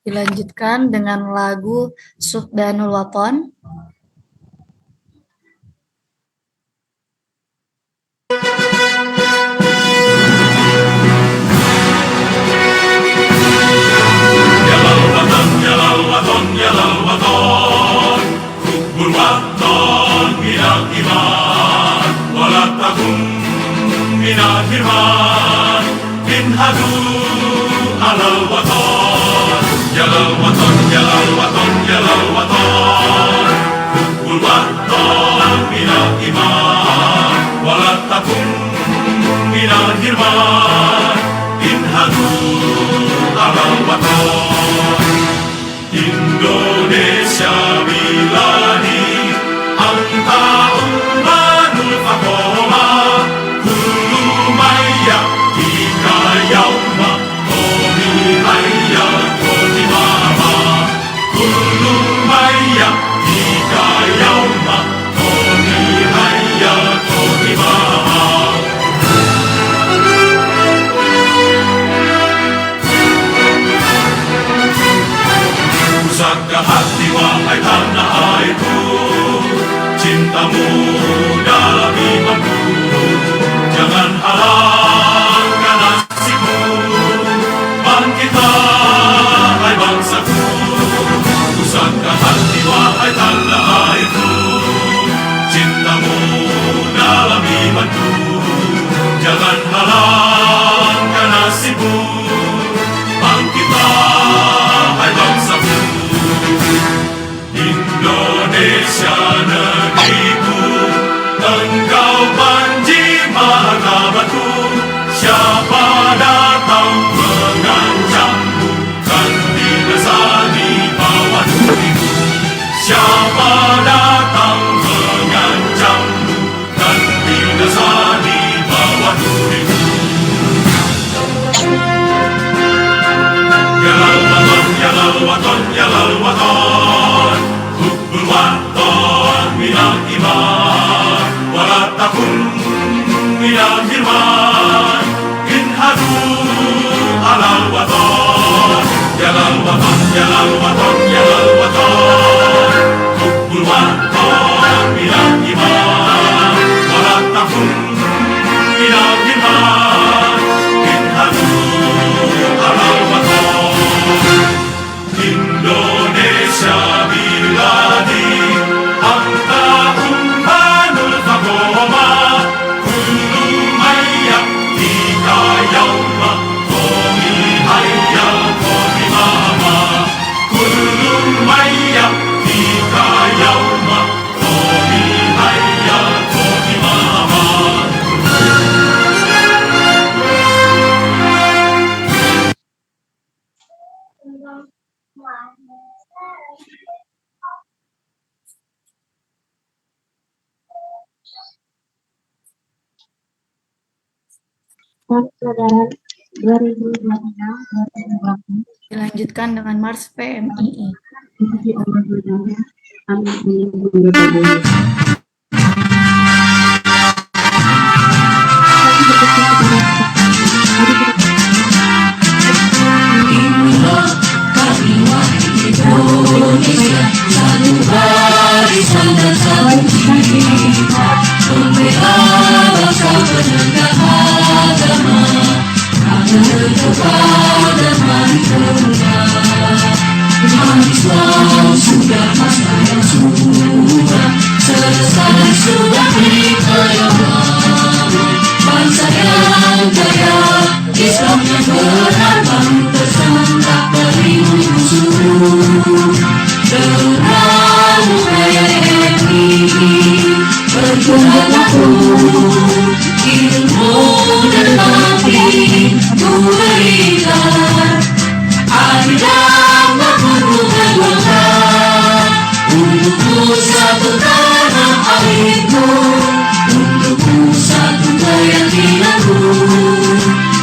Dilanjutkan dengan lagu Subdanul Wathon. Jalal waton, Hubbul waton minal iman, wala takun minal hirman, inhadu alal waton. Jalal waton, jalal waton, jalal waton. Indonesia miladi, anta ummanul faqoma, kullu maya tika yauma, komi hayya koti mama, kullu maya tika yauma, komi hayya koti mama. Pusatkan hati wahai tanah airku, cintamu dalam imanku, jangan halangkan nasibmu, bangkitlah hai bangsaku. Pusatkan hati wahai tanah airku, cintamu dalam imanku, jangan halangkan nasibmu, bangkitlah hai bangsaku. Indonesia negeriku, engkau panji martabatku, siapa datang mengancammu, kan binasa di bawah durimu. Siapa datang mengancammu, kan binasa di bawah durimu. Ya lal waton, ya lal waton, ya lal waton, hubbul waton minal iman, wala takun minal hirman, inhadu alal waton. Ya lal waton, ya lal waton, ya lal waton, hubbul waton minal iman, wala takun minal hirman, inhadu alal waton. Indonesia miladi, anta ummanul faqoma, kullu maya tika yauma, komi hayya koti mama, kullu maya tika yauma, komi hayya koti mama. Saudara 2026-2026 Dilanjutkan dengan Mars PMII. Divisi Allah Berdaulat Amin Menyambung Berbagai. Inilah kami wahai Indonesia, satu barisan dan satu jiwa, pembela bangsa penegak agama, kader kepada mantra. Islam sudah masa yang sudah selesai, sudah kita yang bangun bangsa yang jaya, Islam yang berambang tersentak dari musuh. Dengan PMI bergeraklah ilmu dan bakti ku berikan, adil dan berhubungan bangsa, untukku satu tanah airku, untukku satu keyakinanku.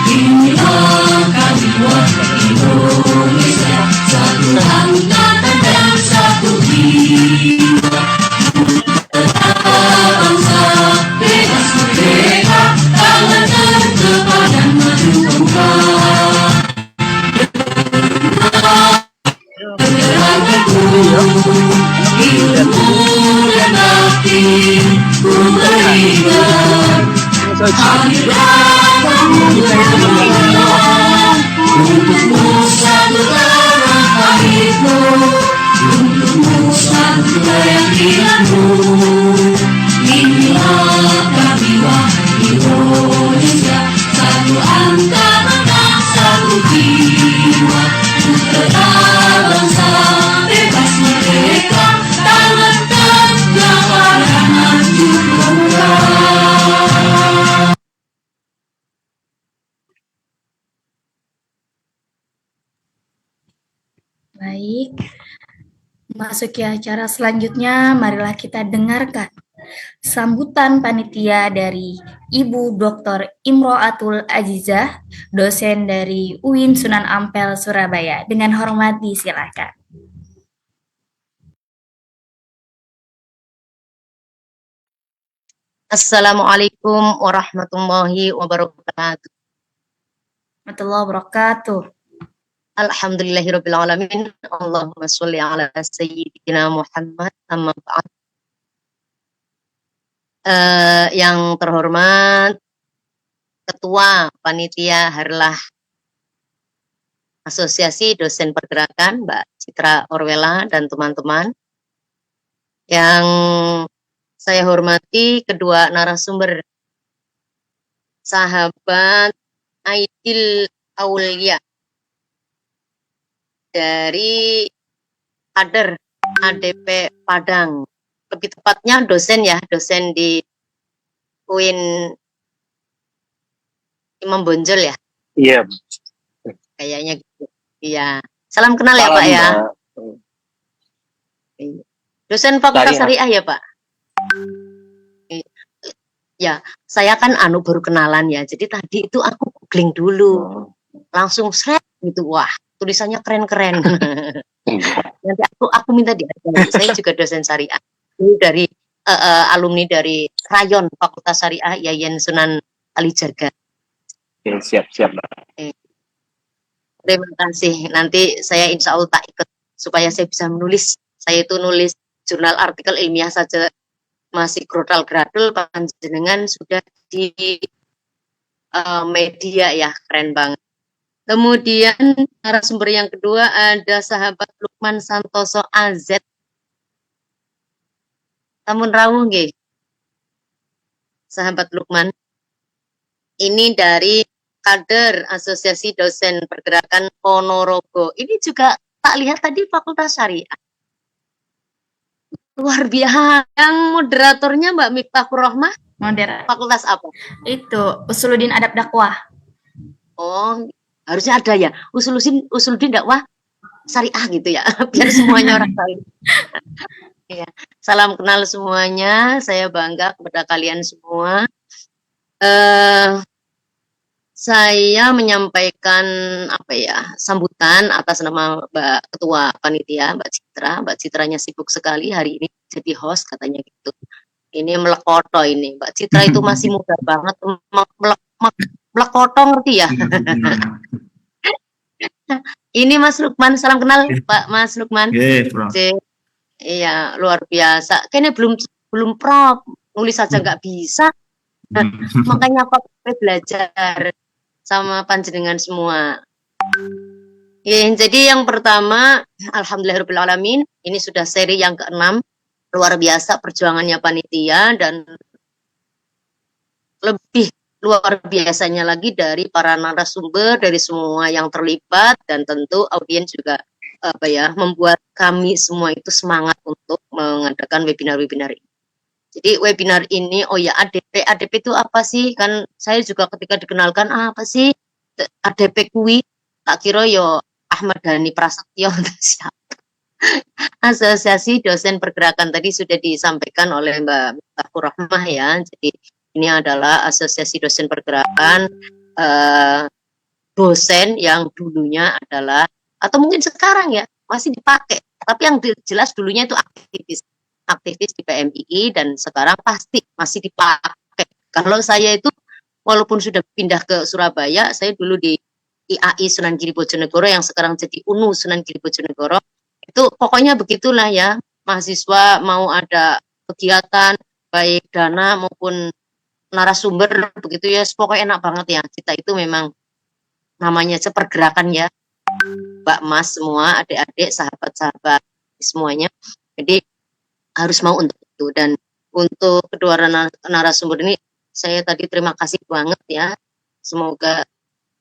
Inilah kami wahai Indonesia, satu angkatan dan satu jiwa, bangsa bebas merdeka, tangan terdepan dan maju kembali. Ilmu dan bakti ku berikan, adil dan berhubungan, untukmu satu tanah airku, untukmu satu keyakinanmu. Inilah kami wahai Indonesia, satu angkatan dan satu jiwa, putra bangsa bebas merdeka, tangan tegak pada maju kembali. Baik, Memasuki acara selanjutnya, marilah kita dengarkan sambutan panitia dari Ibu Dr. Imro'atul Azizah, dosen dari UIN Sunan Ampel, Surabaya. Dengan hormat disilakan. Assalamualaikum warahmatullahi wabarakatuh. Warahmatullahi wabarakatuh. Alhamdulillahirabbil alamin. Allahumma sholli ala sayyidina Muhammad. Amma ba'd. Yang terhormat Ketua Panitia Harlah Asosiasi Dosen Pergerakan Mbak Citra Orwella dan teman-teman. Yang saya hormati kedua narasumber, sahabat Aidil Aulia dari kader ADP Padang, lebih tepatnya dosen ya, dosen di UIN Imam Bonjol ya. Iya. Kayaknya gitu. Iya. Salam kenal ya Pak ya. Dosen Fakultas Syariah ya Pak. Ya, saya kan baru kenalan ya. Jadi tadi itu aku googling dulu. Langsung seret gitu. Wah, tulisannya keren-keren. Nanti aku minta diajari. Saya juga dosen syariah. Ini dari alumni dari Rayon Fakultas Syariah Yayan Sunan Kalijaga. Oke, siap. Terima kasih. Nanti saya insya Allah tak ikut supaya saya bisa menulis. Saya itu nulis jurnal artikel ilmiah saja masih gradul panjenengan sudah di media ya, keren banget. Kemudian narasumber yang kedua ada sahabat Lukman Santoso AZ. Tamun rawuh nggih. Sahabat Lukman. Ini dari kader Asosiasi Dosen Pergerakan Ponorogo. Ini juga tak lihat tadi Fakultas Syariah. Luar biasa. Yang moderatornya Mbak Miftahur Rohmah. Moderator. Fakultas apa? Itu Usuluddin Adab Dakwah. Oh, harusnya ada ya. Usuluddin Dakwah Syariah gitu ya. Biar semuanya orang tahu. Ya. Salam kenal semuanya. Saya bangga kepada kalian semua. Saya menyampaikan sambutan atas nama Mbak Ketua Panitia, Mbak Citra. Mbak Citranya sibuk sekali hari ini jadi host katanya gitu. Ini melekoto ini. Mbak Citra itu masih muda banget. Melekoto ngerti ya? Ini Mas Lukman, salam kenal Pak Mas Lukman. Iya, luar biasa. Kayaknya belum prop, nulis saja nggak bisa. Makanya Pak belajar sama panjenengan semua. Ya, jadi yang pertama, alhamdulillahirobbilalamin, ini sudah seri yang ke-6. Luar biasa perjuangannya panitia dan lebih luar biasanya lagi dari para narasumber, dari semua yang terlibat, dan tentu audiens juga membuat kami semua itu semangat untuk mengadakan webinar-webinar ini. Jadi webinar ini, ADP itu apa sih? Kan saya juga ketika dikenalkan, apa sih ADP kui? Tak kira yo Ahmad Dhani Prasetyo. Asosiasi Dosen Pergerakan tadi sudah disampaikan oleh Mbak Miftahur Rohmah ya. Jadi ini adalah Asosiasi Dosen Pergerakan dosen yang dulunya adalah, atau mungkin sekarang ya, masih dipakai. Tapi yang jelas dulunya itu aktivis di PMII dan sekarang pasti masih dipakai. Kalau saya itu walaupun sudah pindah ke Surabaya, saya dulu di IAI Sunan Giri Bojonegoro yang sekarang jadi UNU Sunan Giri Bojonegoro. Itu pokoknya begitulah ya, mahasiswa mau ada kegiatan baik dana maupun narasumber begitu ya, pokoknya enak banget ya. Kita itu memang namanya pergerakan ya, Mbak Mas semua, adik-adik, sahabat-sahabat semuanya. Jadi harus mau untuk itu. Dan untuk kedua narasumber ini saya tadi terima kasih banget ya. Semoga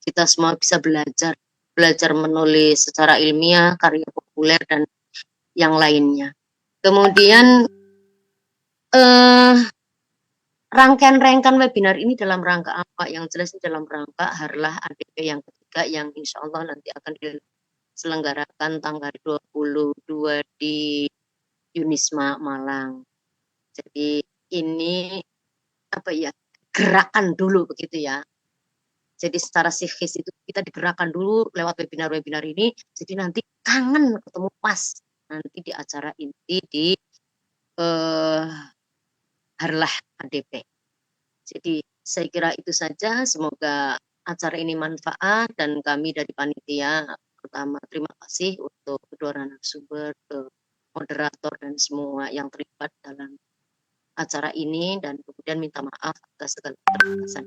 kita semua bisa belajar menulis secara ilmiah, karya populer dan yang lainnya. Kemudian rangkaian webinar ini dalam rangka apa? Yang jelas dalam rangka Harlah ADP yang ketiga yang insya Allah nanti akan diselenggarakan tanggal 22 di Unisma Malang. Jadi ini gerakan dulu begitu ya. Jadi secara psikis itu kita digerakkan dulu lewat webinar-webinar ini. Jadi nanti kangen ketemu pas nanti di acara inti di Harlah ADP. Jadi saya kira itu saja. Semoga acara ini manfaat dan kami dari panitia pertama terima kasih untuk kedua narasumber, moderator dan semua yang terlibat dalam acara ini dan kemudian minta maaf atas segala keterbatasan.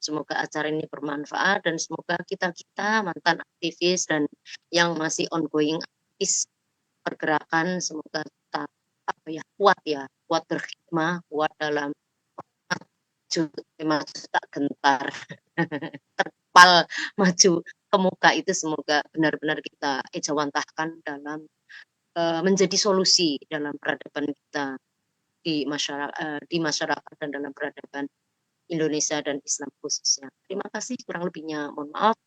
Semoga acara ini bermanfaat dan semoga kita mantan aktivis dan yang masih ongoing aktivis pergerakan semoga tetap kuat berkhidmat, kuat dalam maju tak gentar terpal maju ke muka itu semoga benar-benar kita ejawantahkan dalam menjadi solusi dalam peradaban kita di masyarakat dan dalam peradaban Indonesia dan Islam khususnya. Terima kasih, kurang lebihnya mohon maaf.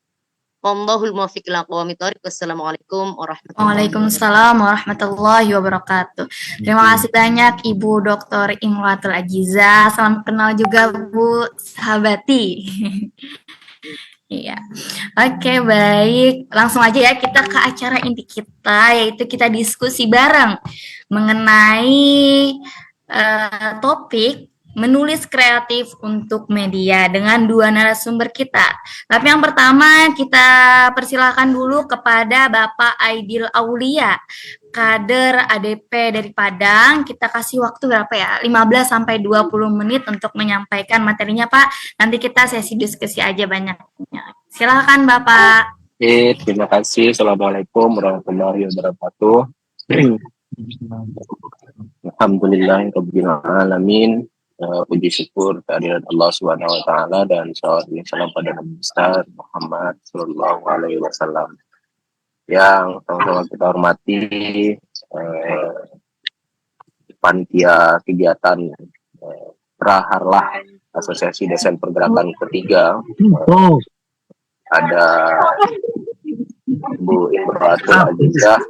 Wallahul muwaffiq ila aqwamit thoriq. Wassalamualaikum warahmatullahi wabarakatuh. Waalaikumsalam warahmatullahi wabarakatuh. Terima kasih banyak Ibu Dr. Imroatul Ajizah. Salam kenal juga Bu Sahabati. Iya. Oke, baik. Langsung aja ya kita ke acara inti kita, yaitu kita diskusi bareng mengenai topik menulis kreatif untuk media dengan dua narasumber kita. Tapi yang pertama kita persilakan dulu kepada Bapak Aidil Aulia, kader ADP dari Padang. Kita kasih waktu berapa ya? 15 sampai 20 menit untuk menyampaikan materinya, Pak. Nanti kita sesi diskusi aja banyaknya. Silakan Bapak. Oke, terima kasih. Assalamualaikum warahmatullahi wabarakatuh. Alhamdulillahirabbil alamin. Puji syukur kehadirat Allah Subhanahu wa taala dan salawat dan salam pada Nabi besar Muhammad sallallahu alaihi wasallam. Yang sama-sama kita hormati panitia kegiatan Praharlah Asosiasi Desain Pergerakan Ketiga. Ada Bu Imroatul Ajizah.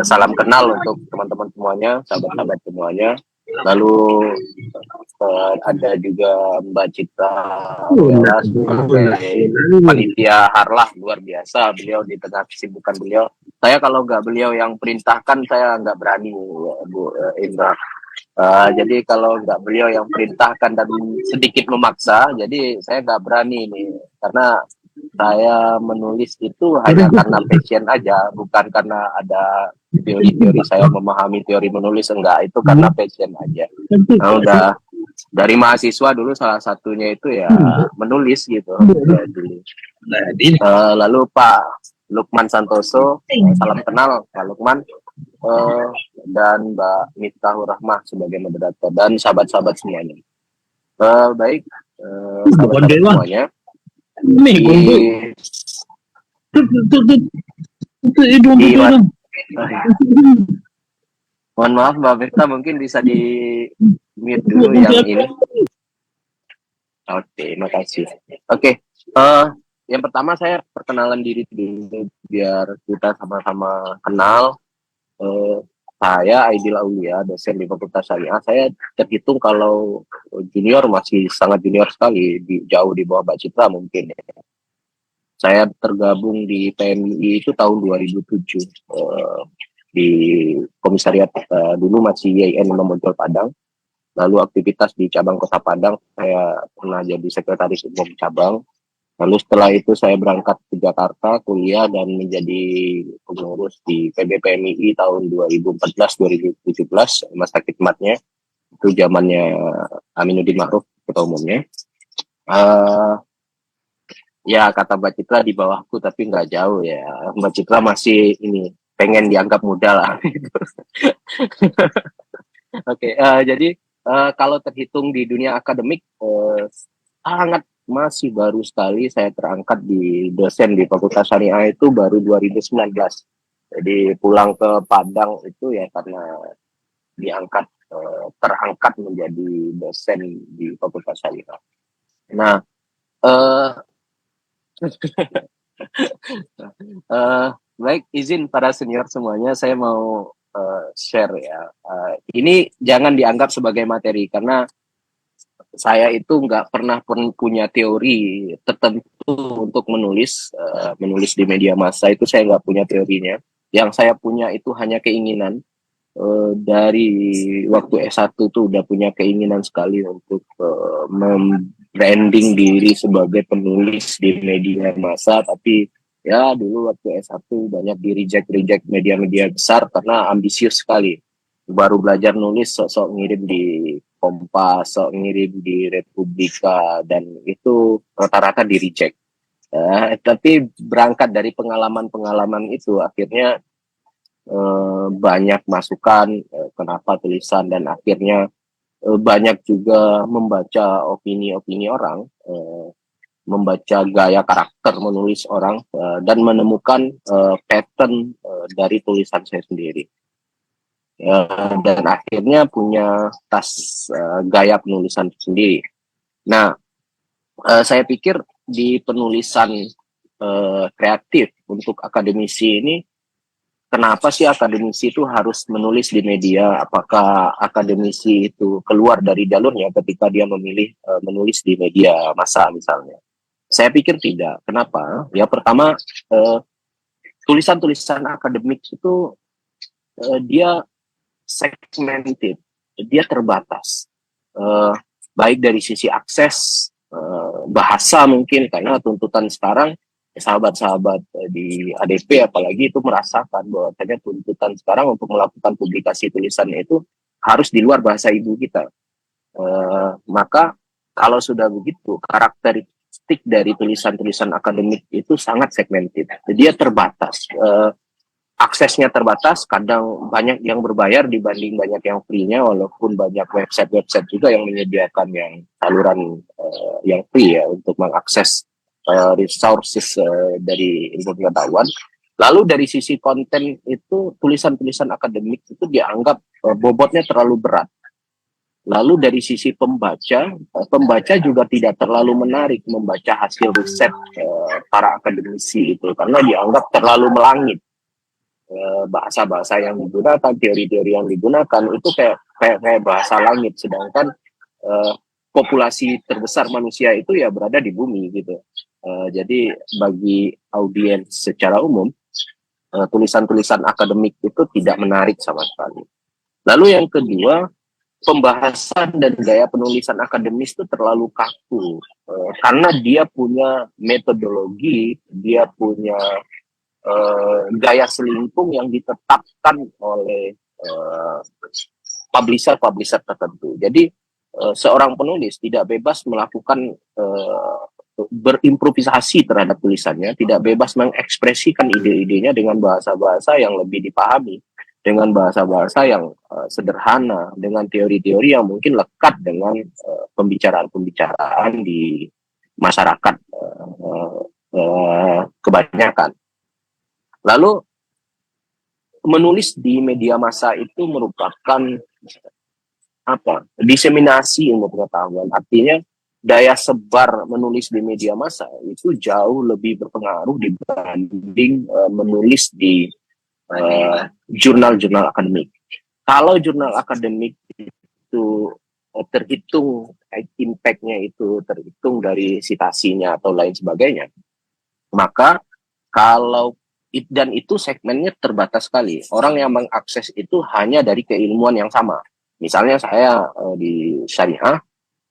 Salam kenal untuk teman-teman semuanya, sahabat-sahabat semuanya. Lalu ada juga Mbak Citra sebagai panitia Harlah, luar biasa beliau di tengah kesibukan beliau. Saya kalau nggak beliau yang perintahkan saya nggak berani, Bu Indra. Jadi kalau nggak beliau yang perintahkan dan sedikit memaksa, jadi saya nggak berani ini karena saya menulis itu hanya karena passion aja, bukan karena ada teori-teori saya memahami teori menulis, enggak, itu karena passion aja. Nah, udah dari mahasiswa dulu salah satunya itu ya menulis gitu. Lalu Pak Lukman Santoso, salam kenal Pak Lukman, dan Mbak Miftahur Rahmah sebagai moderator dan sahabat-sahabat semuanya. Baik, sahabat-sahabat semuanya. Mohon maaf Mbak Mirta, mungkin bisa di mute dulu yang ini. Oke, makasih. Oke, yang pertama saya perkenalan diri dulu biar kita sama-sama kenal. Saya Aidil Aulia, dosen di Fakultas Syariah. Saya terhitung kalau junior masih sangat junior sekali, jauh di bawah Mbak Citra mungkin. Saya tergabung di PMI itu tahun 2007 di komisariat dulu masih YIN Mojol Padang. Lalu aktivitas di cabang Kota Padang, saya pernah jadi sekretaris umum cabang. Lalu setelah itu saya berangkat ke Jakarta kuliah dan menjadi pengurus di PBPMI tahun 2014-2017 masa khidmatnya. Itu zamannya Aminuddin Ma'ruf ketua umumnya. Ya kata Mbak Citra di bawahku tapi nggak jauh ya. Mbak Citra masih ini pengen dianggap muda lah. Oke, jadi kalau terhitung di dunia akademik sangat masih baru sekali saya terangkat di dosen di Fakultas Syariah itu baru 2019. Jadi pulang ke Padang itu ya karena terangkat menjadi dosen di Fakultas Syariah. Nah, baik izin para senior semuanya, saya mau share ya. Ini jangan dianggap sebagai materi karena saya itu nggak pernah punya teori tertentu untuk menulis di media massa. Itu saya nggak punya teorinya. Yang saya punya itu hanya keinginan. Dari waktu S1 tuh udah punya keinginan sekali untuk membranding diri sebagai penulis di media massa, tapi ya dulu waktu S1 banyak di reject media-media besar karena ambisius sekali. Baru belajar nulis sok-sok ngirim di Kompas, sok ngirim di Republika, dan itu rata-rata di reject. Tapi berangkat dari pengalaman-pengalaman itu akhirnya banyak masukan kenapa tulisan, dan akhirnya banyak juga membaca opini-opini orang, membaca gaya karakter menulis orang, dan menemukan pattern dari tulisan saya sendiri. Dan akhirnya punya gaya penulisan sendiri. Nah, saya pikir di penulisan kreatif untuk akademisi ini, kenapa sih akademisi itu harus menulis di media? Apakah akademisi itu keluar dari jalurnya ketika dia memilih menulis di media massa misalnya? Saya pikir tidak. Kenapa? Ya pertama, tulisan-tulisan akademik itu dia segmented, dia terbatas. Baik dari sisi akses, bahasa mungkin, karena tuntutan sekarang sahabat-sahabat di ADP apalagi itu merasakan bahwa tuntutan sekarang untuk melakukan publikasi tulisannya itu harus di luar bahasa ibu kita. Maka kalau sudah begitu, karakteristik dari tulisan-tulisan akademik itu sangat segmented. Dia terbatas. Aksesnya terbatas, kadang banyak yang berbayar dibanding banyak yang free-nya, walaupun banyak website-website juga yang menyediakan yang saluran yang free ya untuk mengakses resources dari ilmu pengetahuan. Lalu dari sisi konten itu, tulisan-tulisan akademik itu dianggap bobotnya terlalu berat. Lalu dari sisi pembaca juga tidak terlalu menarik membaca hasil riset para akademisi itu, karena dianggap terlalu melangit. Bahasa-bahasa yang digunakan, teori-teori yang digunakan itu kayak bahasa langit, sedangkan populasi terbesar manusia itu ya berada di bumi gitu. Jadi bagi audiens secara umum, tulisan-tulisan akademik itu tidak menarik sama sekali. Lalu yang kedua, pembahasan dan gaya penulisan akademis itu terlalu kaku, karena dia punya metodologi, dia punya gaya selingkung yang ditetapkan oleh publisher tertentu. Jadi seorang penulis tidak bebas melakukan berimprovisasi terhadap tulisannya, tidak bebas mengekspresikan ide-idenya dengan bahasa-bahasa yang lebih dipahami, dengan bahasa-bahasa yang sederhana, dengan teori-teori yang mungkin lekat dengan pembicaraan-pembicaraan di masyarakat kebanyakan. Lalu menulis di media massa itu merupakan diseminasi ilmu pengetahuan. Artinya daya sebar menulis di media massa itu jauh lebih berpengaruh dibanding menulis di jurnal-jurnal akademik. Kalau jurnal akademik itu terhitung impact-nya itu terhitung dari citasinya atau lain sebagainya, maka dan itu segmennya terbatas sekali. Orang yang mengakses itu hanya dari keilmuan yang sama. Misalnya saya di syariah,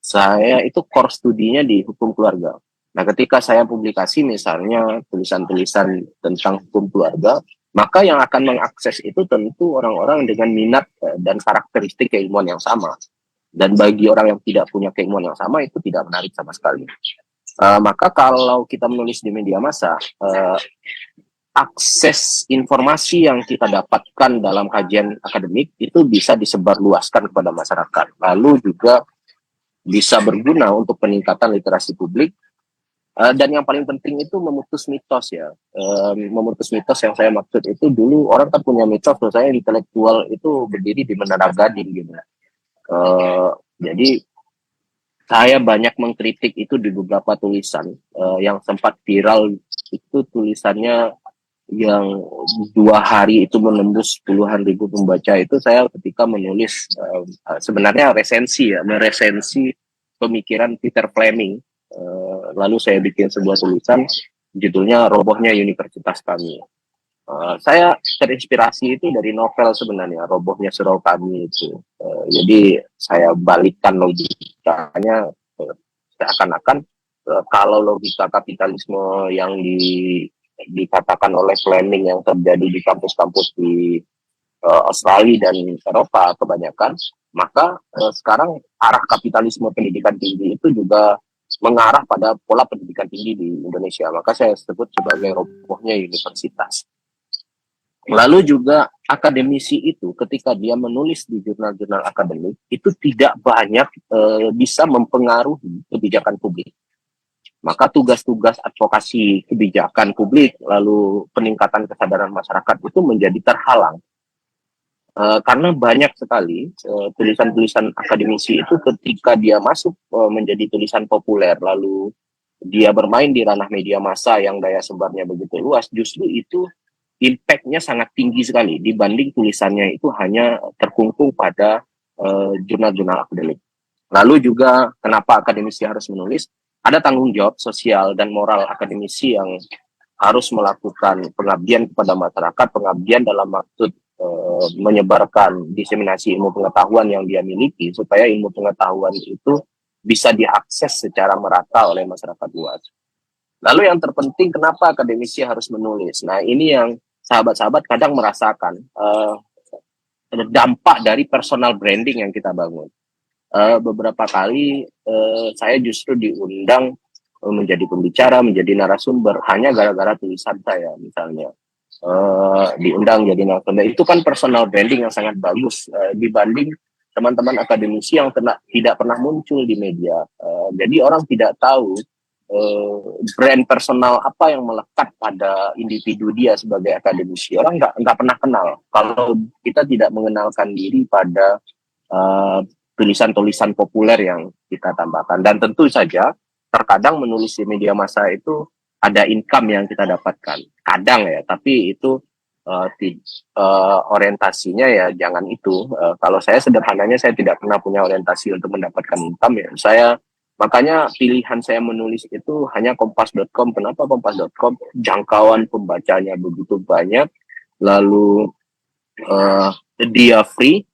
saya itu core studinya di hukum keluarga. Nah, ketika saya publikasi misalnya tulisan-tulisan tentang hukum keluarga, maka yang akan mengakses itu tentu orang-orang dengan minat dan karakteristik keilmuan yang sama. Dan bagi orang yang tidak punya keilmuan yang sama, itu tidak menarik sama sekali. Maka kalau kita menulis di media massa, akses informasi yang kita dapatkan dalam kajian akademik itu bisa disebarluaskan kepada masyarakat. Lalu juga bisa berguna untuk peningkatan literasi publik, dan yang paling penting itu memutus mitos ya. Memutus mitos yang saya maksud itu, dulu orang kan punya mitos bahwa saya intelektual itu berdiri di Menara Gading gitu. Jadi saya banyak mengkritik itu di beberapa tulisan yang sempat viral. Itu tulisannya yang 2 hari itu menembus puluhan ribu pembaca itu saya ketika menulis sebenarnya meresensi pemikiran Peter Fleming. Lalu saya bikin sebuah tulisan judulnya Robohnya Universitas Kami. Saya terinspirasi itu dari novel sebenarnya, Robohnya Surau Kami itu. Jadi saya balikkan logikanya, seakan-akan kalau logika kapitalisme yang dikatakan oleh Fleming yang terjadi di kampus-kampus di Australia dan Eropa kebanyakan, maka sekarang arah kapitalisme pendidikan tinggi itu juga mengarah pada pola pendidikan tinggi di Indonesia. Maka saya sebut sebagai robohnya universitas. Lalu juga akademisi itu ketika dia menulis di jurnal-jurnal akademik itu tidak banyak bisa mempengaruhi kebijakan publik. Maka tugas-tugas advokasi kebijakan publik lalu peningkatan kesadaran masyarakat itu menjadi terhalang. Karena banyak sekali tulisan-tulisan akademisi itu ketika dia masuk menjadi tulisan populer lalu dia bermain di ranah media massa yang daya sebarnya begitu luas, justru itu impact-nya sangat tinggi sekali dibanding tulisannya itu hanya terkungkung pada jurnal-jurnal akademik. Lalu juga kenapa akademisi harus menulis? Ada tanggung jawab sosial dan moral akademisi yang harus melakukan pengabdian kepada masyarakat, pengabdian dalam maksud menyebarkan diseminasi ilmu pengetahuan yang dia miliki supaya ilmu pengetahuan itu bisa diakses secara merata oleh masyarakat luas. Lalu yang terpenting kenapa akademisi harus menulis? Nah ini yang sahabat-sahabat kadang merasakan dampak dari personal branding yang kita bangun. Beberapa kali saya justru diundang menjadi pembicara, menjadi narasumber hanya gara-gara tulisan saya misalnya. Diundang jadi narasumber. Itu kan personal branding yang sangat bagus dibanding teman-teman akademisi yang tidak pernah muncul di media. Jadi orang tidak tahu brand personal apa yang melekat pada individu dia sebagai akademisi. Orang nggak pernah kenal kalau kita tidak mengenalkan diri pada tulisan-tulisan populer yang kita tambahkan. Dan tentu saja terkadang menulis di media massa itu ada income yang kita dapatkan. Kadang ya, tapi itu orientasinya ya jangan itu. Kalau saya sederhananya saya tidak pernah punya orientasi untuk mendapatkan income ya. Makanya pilihan saya menulis itu hanya kompas.com. Kenapa kompas.com? Jangkauan pembacanya begitu banyak, lalu dia free,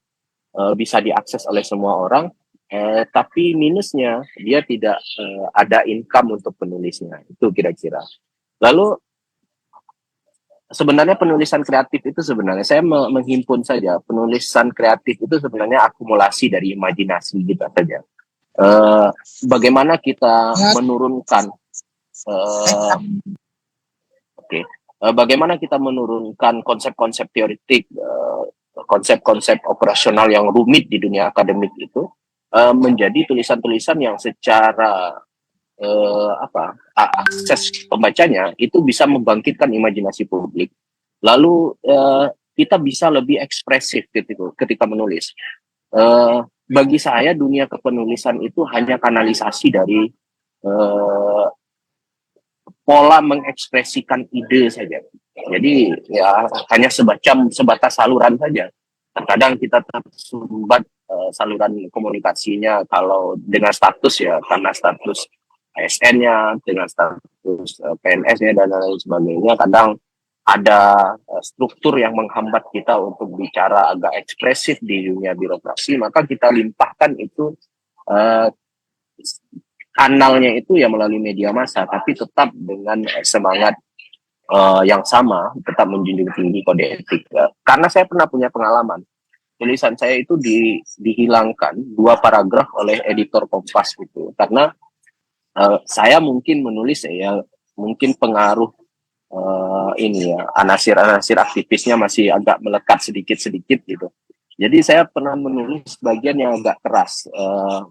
bisa diakses oleh semua orang, tapi minusnya dia tidak ada income untuk penulisnya. Itu kira-kira. Lalu sebenarnya penulisan kreatif itu sebenarnya saya menghimpun saja. Penulisan kreatif itu sebenarnya akumulasi dari imajinasi kita saja. Bagaimana kita menurunkan bagaimana kita menurunkan konsep-konsep teoritik, konsep-konsep operasional yang rumit di dunia akademik itu menjadi tulisan-tulisan yang secara akses pembacanya itu bisa membangkitkan imajinasi publik. Lalu kita bisa lebih ekspresif ketika menulis. Bagi saya dunia kepenulisan itu hanya kanalisasi dari pola mengekspresikan ide saja. Jadi ya hanya sebatas saluran saja. Terkadang kita tersumbat saluran komunikasinya kalau dengan status ya, karena status ASN-nya, dengan status PNS-nya dan lain sebagainya, kadang ada struktur yang menghambat kita untuk bicara agak ekspresif di dunia birokrasi, maka kita limpahkan itu kanalnya itu ya melalui media massa, tapi tetap dengan semangat yang sama, tetap menjunjung tinggi kode etik. Karena saya pernah punya pengalaman, tulisan saya itu dihilangkan 2 paragraf oleh editor Kompas itu, karena saya mungkin menulis ya mungkin pengaruh anasir-anasir aktivisnya masih agak melekat sedikit-sedikit gitu. Jadi saya pernah menulis bagian yang agak keras.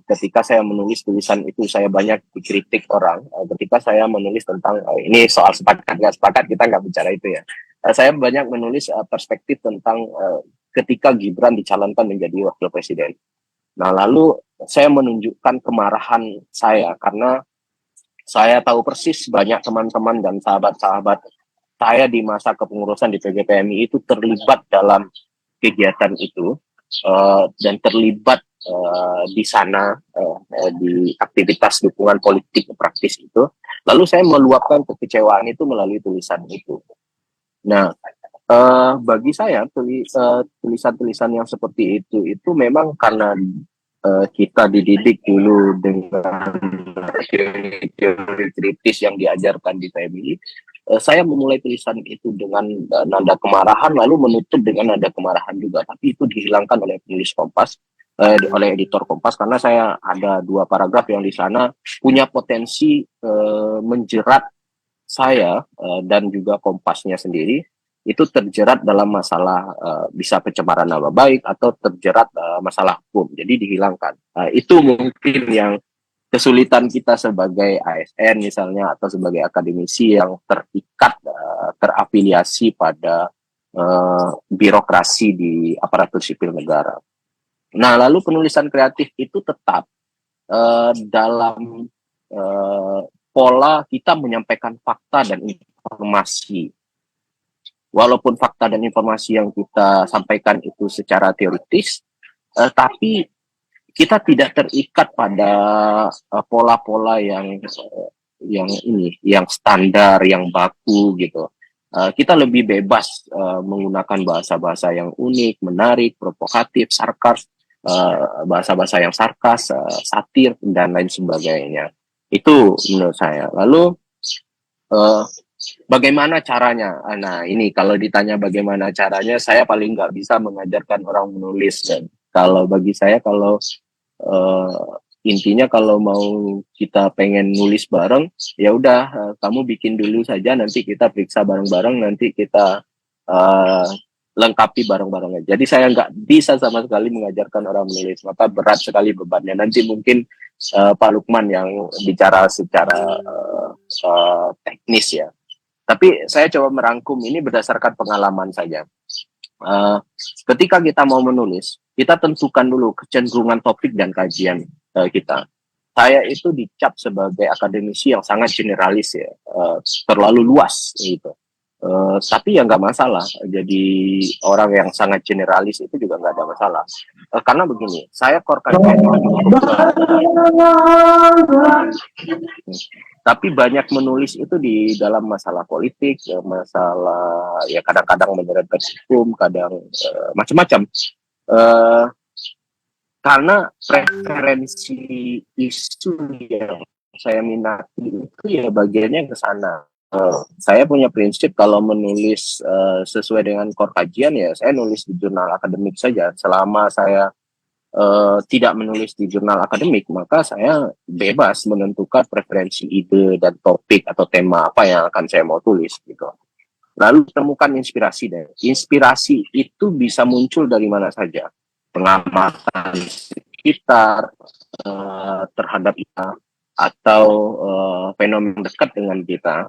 Ketika saya menulis tulisan itu saya banyak dikritik orang. Ketika saya menulis tentang ini soal sepakat nggak sepakat, kita nggak bicara itu ya. Saya banyak menulis perspektif tentang ketika Gibran dicalonkan menjadi wakil presiden. Nah lalu saya menunjukkan kemarahan saya karena saya tahu persis banyak teman-teman dan sahabat-sahabat saya di masa kepengurusan di PGPMI itu terlibat dalam kegiatan itu dan terlibat di sana di aktivitas dukungan politik praktis itu, lalu saya meluapkan kekecewaan itu melalui tulisan itu. Nah, bagi saya tulisan-tulisan yang seperti itu memang karena kita dididik dulu dengan teori kritis yang diajarkan di PMI. Saya memulai tulisan itu dengan nada kemarahan, lalu menutup dengan nada kemarahan juga. Tapi itu dihilangkan oleh penulis Kompas, oleh editor Kompas, karena saya ada 2 paragraf yang di sana punya potensi menjerat saya dan juga Kompasnya sendiri itu terjerat dalam masalah bisa pencemaran nama baik atau terjerat masalah hukum, jadi dihilangkan. Itu mungkin yang kesulitan kita sebagai ASN misalnya atau sebagai akademisi yang terikat terafiliasi pada birokrasi di aparatur sipil negara. Nah, lalu penulisan kreatif itu tetap dalam pola kita menyampaikan fakta dan informasi. Walaupun fakta dan informasi yang kita sampaikan itu secara teoritis, tapi kita tidak terikat pada pola-pola yang standar, yang baku gitu. Kita lebih bebas menggunakan bahasa-bahasa yang unik, menarik, provokatif, sarkas, bahasa-bahasa yang sarkas, satir dan lain sebagainya. Itu menurut saya. Lalu bagaimana caranya? Nah, ini kalau ditanya bagaimana caranya, saya paling nggak bisa mengajarkan orang menulis. Dan kalau bagi saya, kalau intinya kalau mau kita pengen nulis bareng, ya udah kamu bikin dulu saja, nanti kita periksa bareng-bareng, nanti kita lengkapi bareng-bareng. Jadi saya nggak bisa sama sekali mengajarkan orang menulis, maka berat sekali bebannya. Nanti mungkin Pak Lukman yang bicara secara teknis ya. Tapi saya coba merangkum ini berdasarkan pengalaman saja. Ketika kita mau menulis, kita tentukan dulu kecenderungan topik dan kajian kita. Saya itu dicap sebagai akademisi yang sangat generalis ya, terlalu luas gitu. Tapi ya nggak masalah. Jadi orang yang sangat generalis itu juga nggak ada masalah. Karena begini, saya core kajian tapi banyak menulis itu di dalam masalah politik, masalah ya kadang-kadang menyeret hukum, kadang macam-macam. Karena preferensi isu yang saya minati itu ya bagiannya ke sana. Saya punya prinsip kalau menulis sesuai dengan core kajian ya saya nulis di jurnal akademik saja. Selama saya tidak menulis di jurnal akademik, maka saya bebas menentukan preferensi ide dan topik atau tema apa yang akan saya mau tulis gitu. Lalu temukan inspirasi deh. Inspirasi itu bisa muncul dari mana saja. Pengamatan sekitar terhadap kita atau fenomena dekat dengan kita,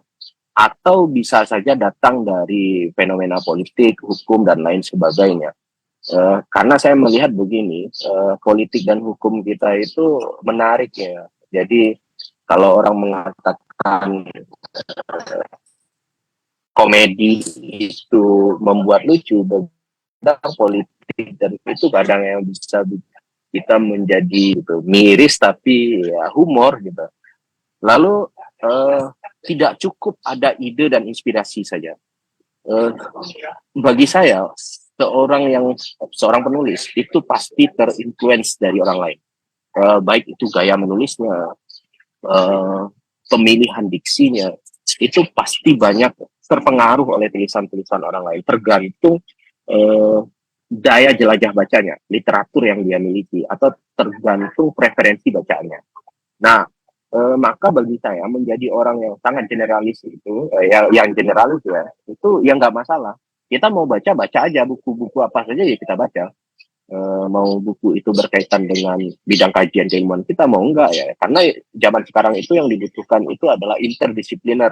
atau bisa saja datang dari fenomena politik, hukum dan lain sebagainya. Karena saya melihat begini, politik dan hukum kita itu menarik ya. Jadi kalau orang mengatakan komedi itu membuat lucu, kadang politik dan itu kadang yang bisa kita menjadi gitu, miris tapi ya humor gitu. Lalu tidak cukup ada ide dan inspirasi saja. Bagi saya seorang penulis itu pasti terinfluence dari orang lain, baik itu gaya menulisnya, pemilihan diksinya, itu pasti banyak terpengaruh oleh tulisan-tulisan orang lain, tergantung daya jelajah bacanya, literatur yang dia miliki, atau tergantung preferensi bacaannya. Nah, maka bagi saya menjadi orang yang sangat generalis itu, yang generalis ya, itu yang nggak masalah. Kita mau baca aja buku-buku apa saja ya kita baca. Mau buku itu berkaitan dengan bidang kajian keilmuan kita mau enggak ya, karena zaman sekarang itu yang dibutuhkan itu adalah interdisipliner.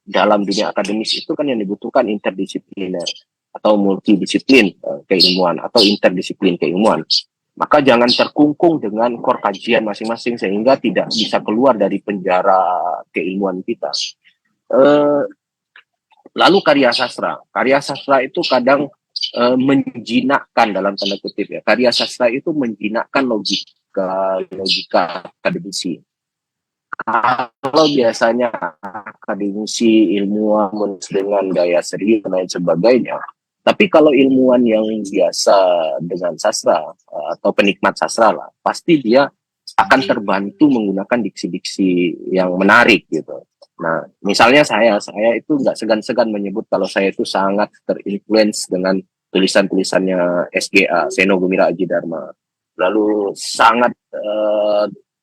Dalam dunia akademis itu kan yang dibutuhkan interdisipliner atau multidisiplin keilmuan atau interdisiplin keilmuan. Maka jangan terkungkung dengan core kajian masing-masing sehingga tidak bisa keluar dari penjara keilmuan kita. Lalu karya sastra itu kadang menjinakkan dalam tanda kutip ya. Karya sastra itu menjinakkan logika akademisi. Kalau biasanya akademisi, ilmuwan menulis dengan gaya serius dan lain sebagainya, tapi kalau ilmuwan yang biasa dengan sastra atau penikmat sastra lah, pasti dia akan terbantu menggunakan diksi-diksi yang menarik gitu. Nah, misalnya saya itu nggak segan-segan menyebut kalau saya itu sangat terinfluence dengan tulisan-tulisannya SGA, Seno Gumira Aji Dharma. Lalu sangat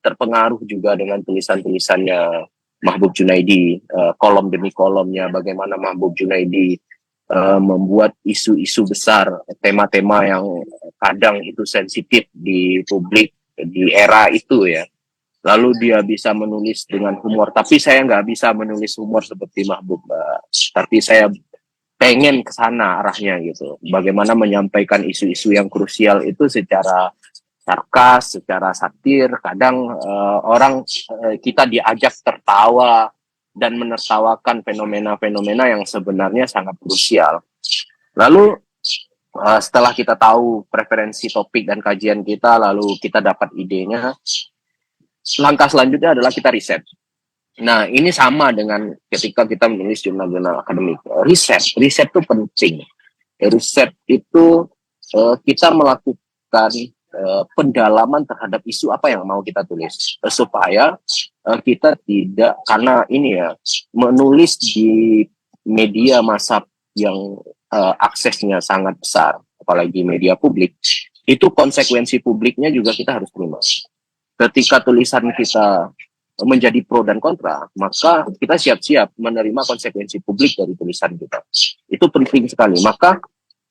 terpengaruh juga dengan tulisan-tulisannya Mahbub Junaidi, kolom demi kolomnya, bagaimana Mahbub Junaidi membuat isu-isu besar, tema-tema yang kadang itu sensitif di publik di era itu ya. Lalu dia bisa menulis dengan humor, tapi saya nggak bisa menulis humor seperti Mahbub, tapi saya pengen ke sana arahnya gitu. Bagaimana menyampaikan isu-isu yang krusial itu secara sarkas, secara satir, kadang orang kita diajak tertawa dan menertawakan fenomena-fenomena yang sebenarnya sangat krusial. Lalu setelah kita tahu preferensi topik dan kajian kita, lalu kita dapat idenya, langkah selanjutnya adalah kita riset. Nah, ini sama dengan ketika kita menulis jurnal-jurnal akademik. Riset itu penting. Riset itu kita melakukan pendalaman terhadap isu apa yang mau kita tulis supaya kita tidak, karena ini ya, menulis di media massa yang aksesnya sangat besar, apalagi media publik, itu konsekuensi publiknya juga kita harus terima. Ketika tulisan kita menjadi pro dan kontra, maka kita siap-siap menerima konsekuensi publik dari tulisan kita. Itu penting sekali. Maka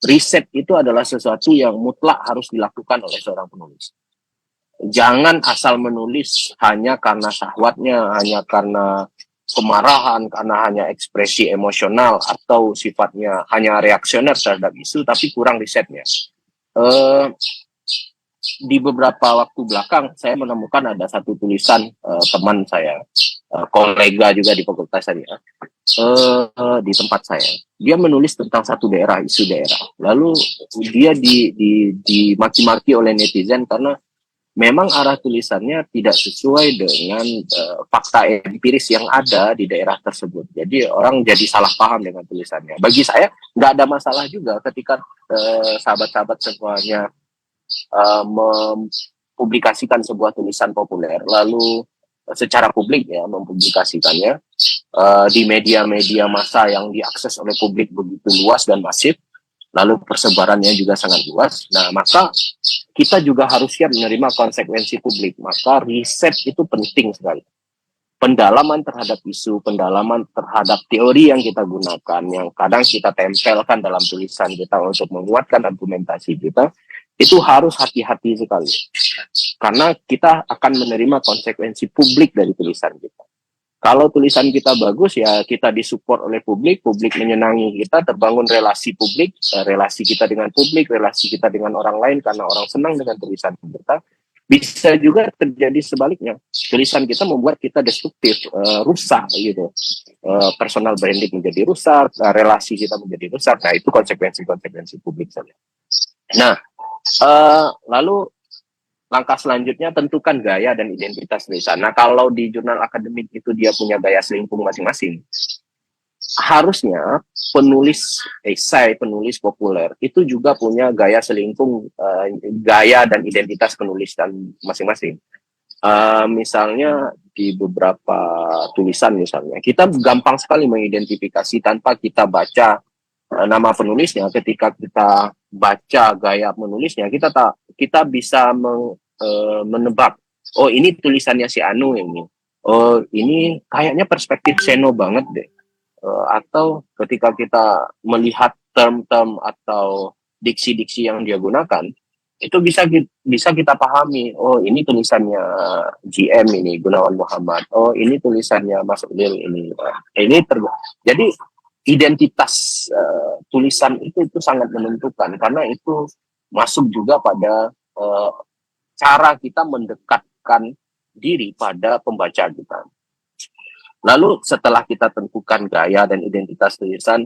riset itu adalah sesuatu yang mutlak harus dilakukan oleh seorang penulis. Jangan asal menulis hanya karena syahwatnya, hanya karena kemarahan, karena hanya ekspresi emosional, atau sifatnya hanya reaksioner terhadap isu, tapi kurang risetnya. Di beberapa waktu belakang, saya menemukan ada satu tulisan teman saya, kolega juga di Fakultas Syariah, di tempat saya. Dia menulis tentang satu daerah, isu daerah. Lalu dia dimaki-maki oleh netizen karena memang arah tulisannya tidak sesuai dengan fakta empiris yang ada di daerah tersebut. Jadi orang jadi salah paham dengan tulisannya. Bagi saya nggak ada masalah juga ketika sahabat-sahabat semuanya mempublikasikan sebuah tulisan populer, lalu secara publik ya mempublikasikannya di media-media massa yang diakses oleh publik begitu luas dan masif, lalu persebarannya juga sangat luas. Nah, maka kita juga harus siap menerima konsekuensi publik. Maka riset itu penting sekali. Pendalaman terhadap isu, pendalaman terhadap teori yang kita gunakan, yang kadang kita tempelkan dalam tulisan kita untuk menguatkan argumentasi kita, itu harus hati-hati sekali. Karena kita akan menerima konsekuensi publik dari tulisan kita. Kalau tulisan kita bagus, ya kita disupport oleh publik, publik menyenangi kita, terbangun relasi publik, relasi kita dengan publik, relasi kita dengan orang lain karena orang senang dengan tulisan kita. Bisa juga terjadi sebaliknya. Tulisan kita membuat kita destruktif, rusak gitu. Personal branding menjadi rusak, relasi kita menjadi rusak. Nah, itu konsekuensi-konsekuensi publik saja. Nah, lalu langkah selanjutnya tentukan gaya dan identitas tulisan. Nah, kalau di jurnal akademik itu dia punya gaya selingkuh masing-masing, harusnya penulis esai, penulis populer itu juga punya gaya selingkuh, gaya dan identitas penulisan masing-masing. Misalnya di beberapa tulisan misalnya, kita gampang sekali mengidentifikasi tanpa kita baca nama penulisnya. Ketika kita baca gaya menulisnya, kita bisa menebak, oh ini tulisannya si Anu ini, oh ini kayaknya perspektif Seno banget deh. Atau ketika kita melihat term-term atau diksi-diksi yang dia gunakan, itu bisa kita pahami, oh ini tulisannya GM ini, Gunawan Muhammad, oh ini tulisannya Mas Udil ini. Jadi identitas tulisan itu sangat menentukan, karena itu masuk juga pada cara kita mendekatkan diri pada pembaca kita. Lalu setelah kita tentukan gaya dan identitas tulisan,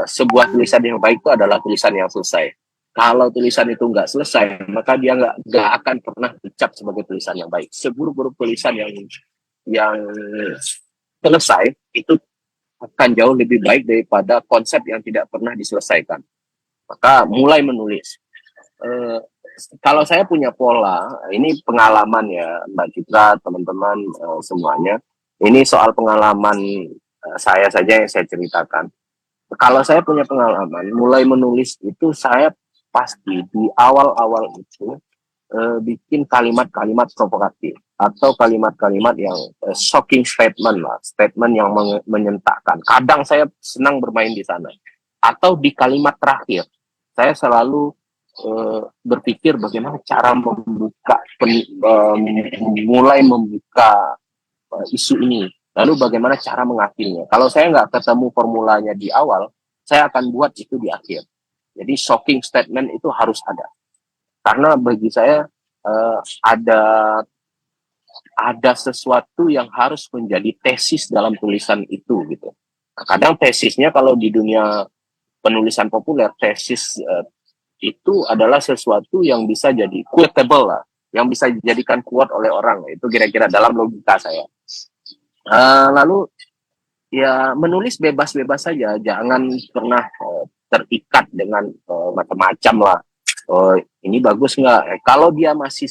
sebuah tulisan yang baik itu adalah tulisan yang selesai. Kalau tulisan itu nggak selesai, maka dia nggak akan pernah dicap sebagai tulisan yang baik. Seburuk-buruk tulisan yang selesai itu akan jauh lebih baik daripada konsep yang tidak pernah diselesaikan. Maka mulai menulis. Kalau saya punya pola, ini pengalaman ya Mbak Citra, teman-teman semuanya. Ini soal pengalaman saya saja yang saya ceritakan. Kalau saya punya pengalaman, mulai menulis itu saya pasti di awal-awal itu bikin kalimat-kalimat provokatif atau kalimat-kalimat yang shocking statement lah, statement yang menyentakkan. Kadang saya senang bermain di sana. Atau di kalimat terakhir, saya selalu berpikir bagaimana cara mulai membuka isu ini. Lalu bagaimana cara mengakhirinya. Kalau saya nggak ketemu formulanya di awal, saya akan buat itu di akhir. Jadi shocking statement itu harus ada. Karena bagi saya ada sesuatu yang harus menjadi tesis dalam tulisan itu gitu. Kadang tesisnya kalau di dunia penulisan populer, tesis itu adalah sesuatu yang bisa jadi quotable lah, yang bisa dijadikan quote oleh orang. Itu kira-kira dalam logika saya. Lalu ya menulis bebas-bebas saja, jangan pernah terikat dengan macam-macam lah. Ini bagus nggak? Kalau dia masih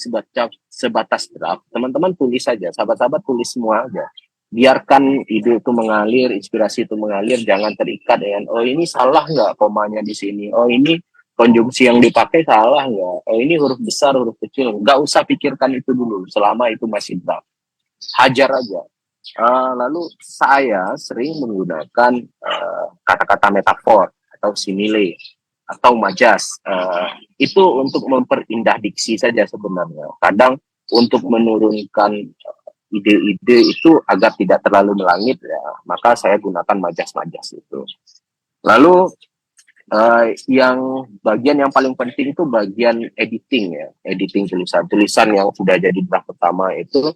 sebatas draft, teman-teman tulis saja, sahabat-sahabat tulis semua aja. Biarkan ide itu mengalir, inspirasi itu mengalir, jangan terikat dengan ini salah nggak komanya di sini, ini konjungsi yang dipakai salah nggak, ini huruf besar, huruf kecil, nggak usah pikirkan itu dulu, selama itu masih draft. Hajar aja. Lalu saya sering menggunakan kata-kata metafor atau simile atau majas. Itu untuk memperindah diksi saja sebenarnya. Kadang untuk menurunkan ide-ide itu agar tidak terlalu melangit, ya, maka saya gunakan majas-majas itu. Lalu yang bagian yang paling penting itu bagian editing ya, editing tulisan yang sudah jadi draft pertama itu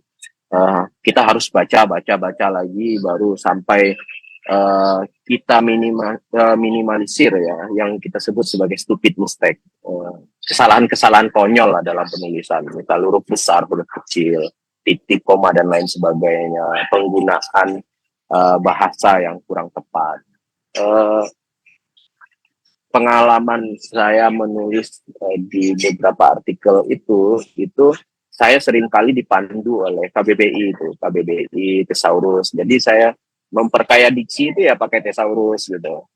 kita harus baca lagi baru sampai kita minimalisir ya, yang kita sebut sebagai stupid mistake, kesalahan-kesalahan konyol lah dalam penulisan, misal huruf besar, huruf kecil, titik, koma dan lain sebagainya, penggunaan bahasa yang kurang tepat. Pengalaman saya menulis di beberapa artikel itu saya seringkali dipandu oleh KBBI itu, KBBI Thesaurus. Jadi saya memperkaya diksi itu ya pakai Thesaurus gitu.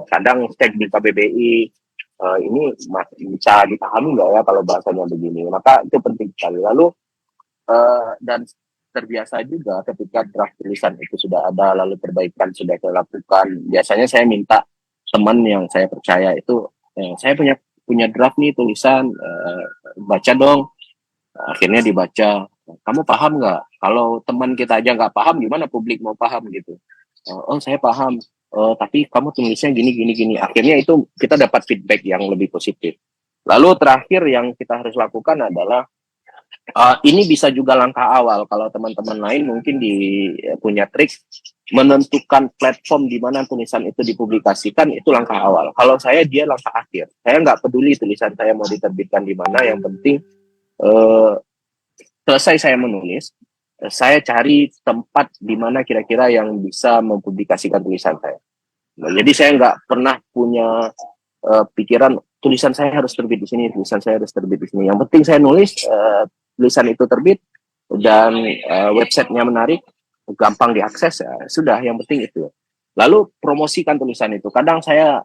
Kadang cek di KBBI ini bisa dipahami nggak ya kalau bahasanya begini. Maka itu penting sekali. Lalu dan terbiasa juga ketika draft tulisan itu sudah ada, lalu perbaikan sudah dilakukan. Biasanya saya minta teman yang saya percaya itu, saya punya draft nih tulisan, baca dong. Akhirnya dibaca. Kamu paham nggak? Kalau teman kita aja nggak paham, gimana publik mau paham gitu? Saya paham. Tapi kamu tulisnya gini. Akhirnya itu kita dapat feedback yang lebih positif. Lalu terakhir yang kita harus lakukan adalah ini bisa juga langkah awal. Kalau teman-teman lain mungkin punya trik menentukan platform di mana tulisan itu dipublikasikan, itu langkah awal. Kalau saya dia langkah akhir. Saya nggak peduli tulisan saya mau diterbitkan di mana, yang penting selesai saya menulis, saya cari tempat di mana kira-kira yang bisa mempublikasikan tulisan saya. Nah, jadi saya nggak pernah punya pikiran tulisan saya harus terbit di sini, tulisan saya harus terbit di sini. Yang penting saya nulis, tulisan itu terbit dan websitenya menarik, gampang diakses, ya sudah, yang penting itu. Lalu promosikan tulisan itu. Kadang saya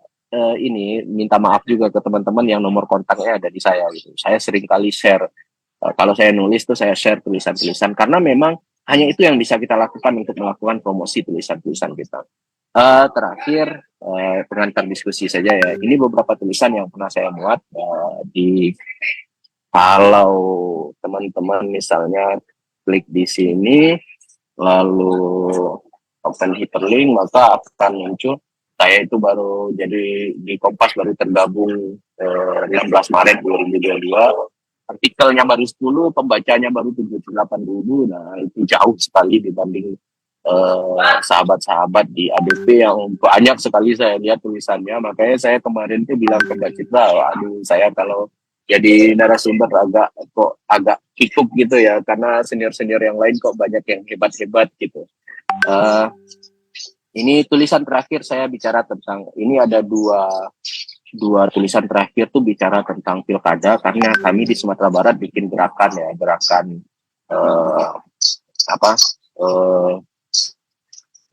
ini minta maaf juga ke teman-teman yang nomor kontaknya ada di saya gitu. Saya sering kali share, kalau saya nulis tuh saya share tulisan-tulisan, karena memang hanya itu yang bisa kita lakukan untuk melakukan promosi tulisan-tulisan kita. Terakhir pengantar diskusi saja ya. Ini beberapa tulisan yang pernah saya muat kalau teman-teman misalnya klik di sini lalu open hyperlink, maka akan muncul saya itu baru jadi di Kompas, baru tergabung 16 Maret 2022. Artikelnya baru 10, pembacanya baru 78.000. Nah, itu jauh sekali dibanding sahabat-sahabat di ADP yang banyak sekali saya lihat tulisannya. Makanya saya kemarin tuh bilang ke Mbak Citra, aduh saya kalau jadi narasumber agak kikuk gitu ya, karena senior-senior yang lain kok banyak yang hebat-hebat gitu. Ini tulisan terakhir saya bicara tentang, ini ada dua tulisan terakhir tuh bicara tentang pilkada, karena kami di Sumatera Barat bikin gerakan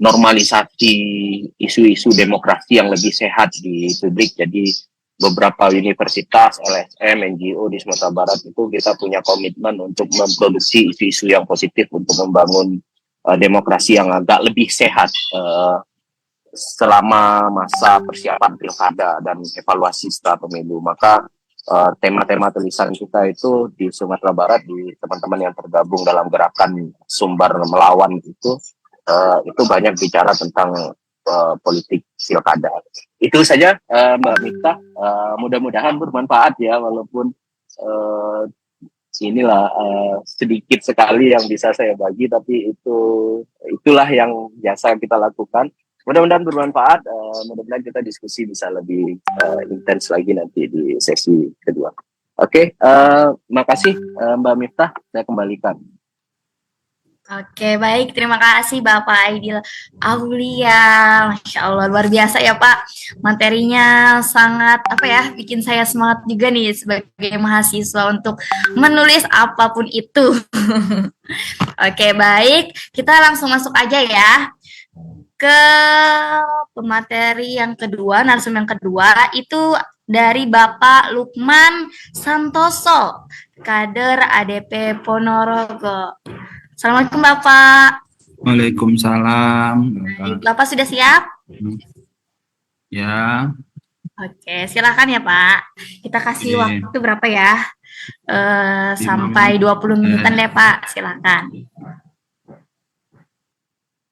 normalisasi isu-isu demokrasi yang lebih sehat di publik. Jadi beberapa universitas, LSM, NGO di Sumatera Barat itu kita punya komitmen untuk memproduksi isu-isu yang positif untuk membangun demokrasi yang agak lebih sehat selama masa persiapan pilkada dan evaluasi setelah pemilu. Maka tema-tema tulisan kita itu di Sumatera Barat, di teman-teman yang tergabung dalam gerakan Sumbar Melawan itu banyak bicara tentang politik pilkada. Itu saja Mbak Miftah. Mudah-mudahan bermanfaat ya, walaupun inilah sedikit sekali yang bisa saya bagi, tapi itulah yang biasa kita lakukan. Mudah-mudahan bermanfaat. Mudah-mudahan kita diskusi bisa lebih intens lagi nanti di sesi kedua. Oke, makasih Mbak Miftah. Saya kembalikan. Oke, baik. Terima kasih Bapak Aidil Aulia. Masya Allah, luar biasa ya Pak. Materinya sangat, bikin saya semangat juga nih sebagai mahasiswa untuk menulis apapun itu. Oke, baik. Kita langsung masuk aja ya ke pemateri yang kedua, narasumber yang kedua, itu dari Bapak Lukman Santoso, kader ADP Ponorogo. Assalamualaikum Bapak. Waalaikumsalam. Bapak sudah siap? Ya. Oke, silakan ya Pak. Kita kasih waktu berapa ya? Sampai 20 menitan deh Pak, silakan.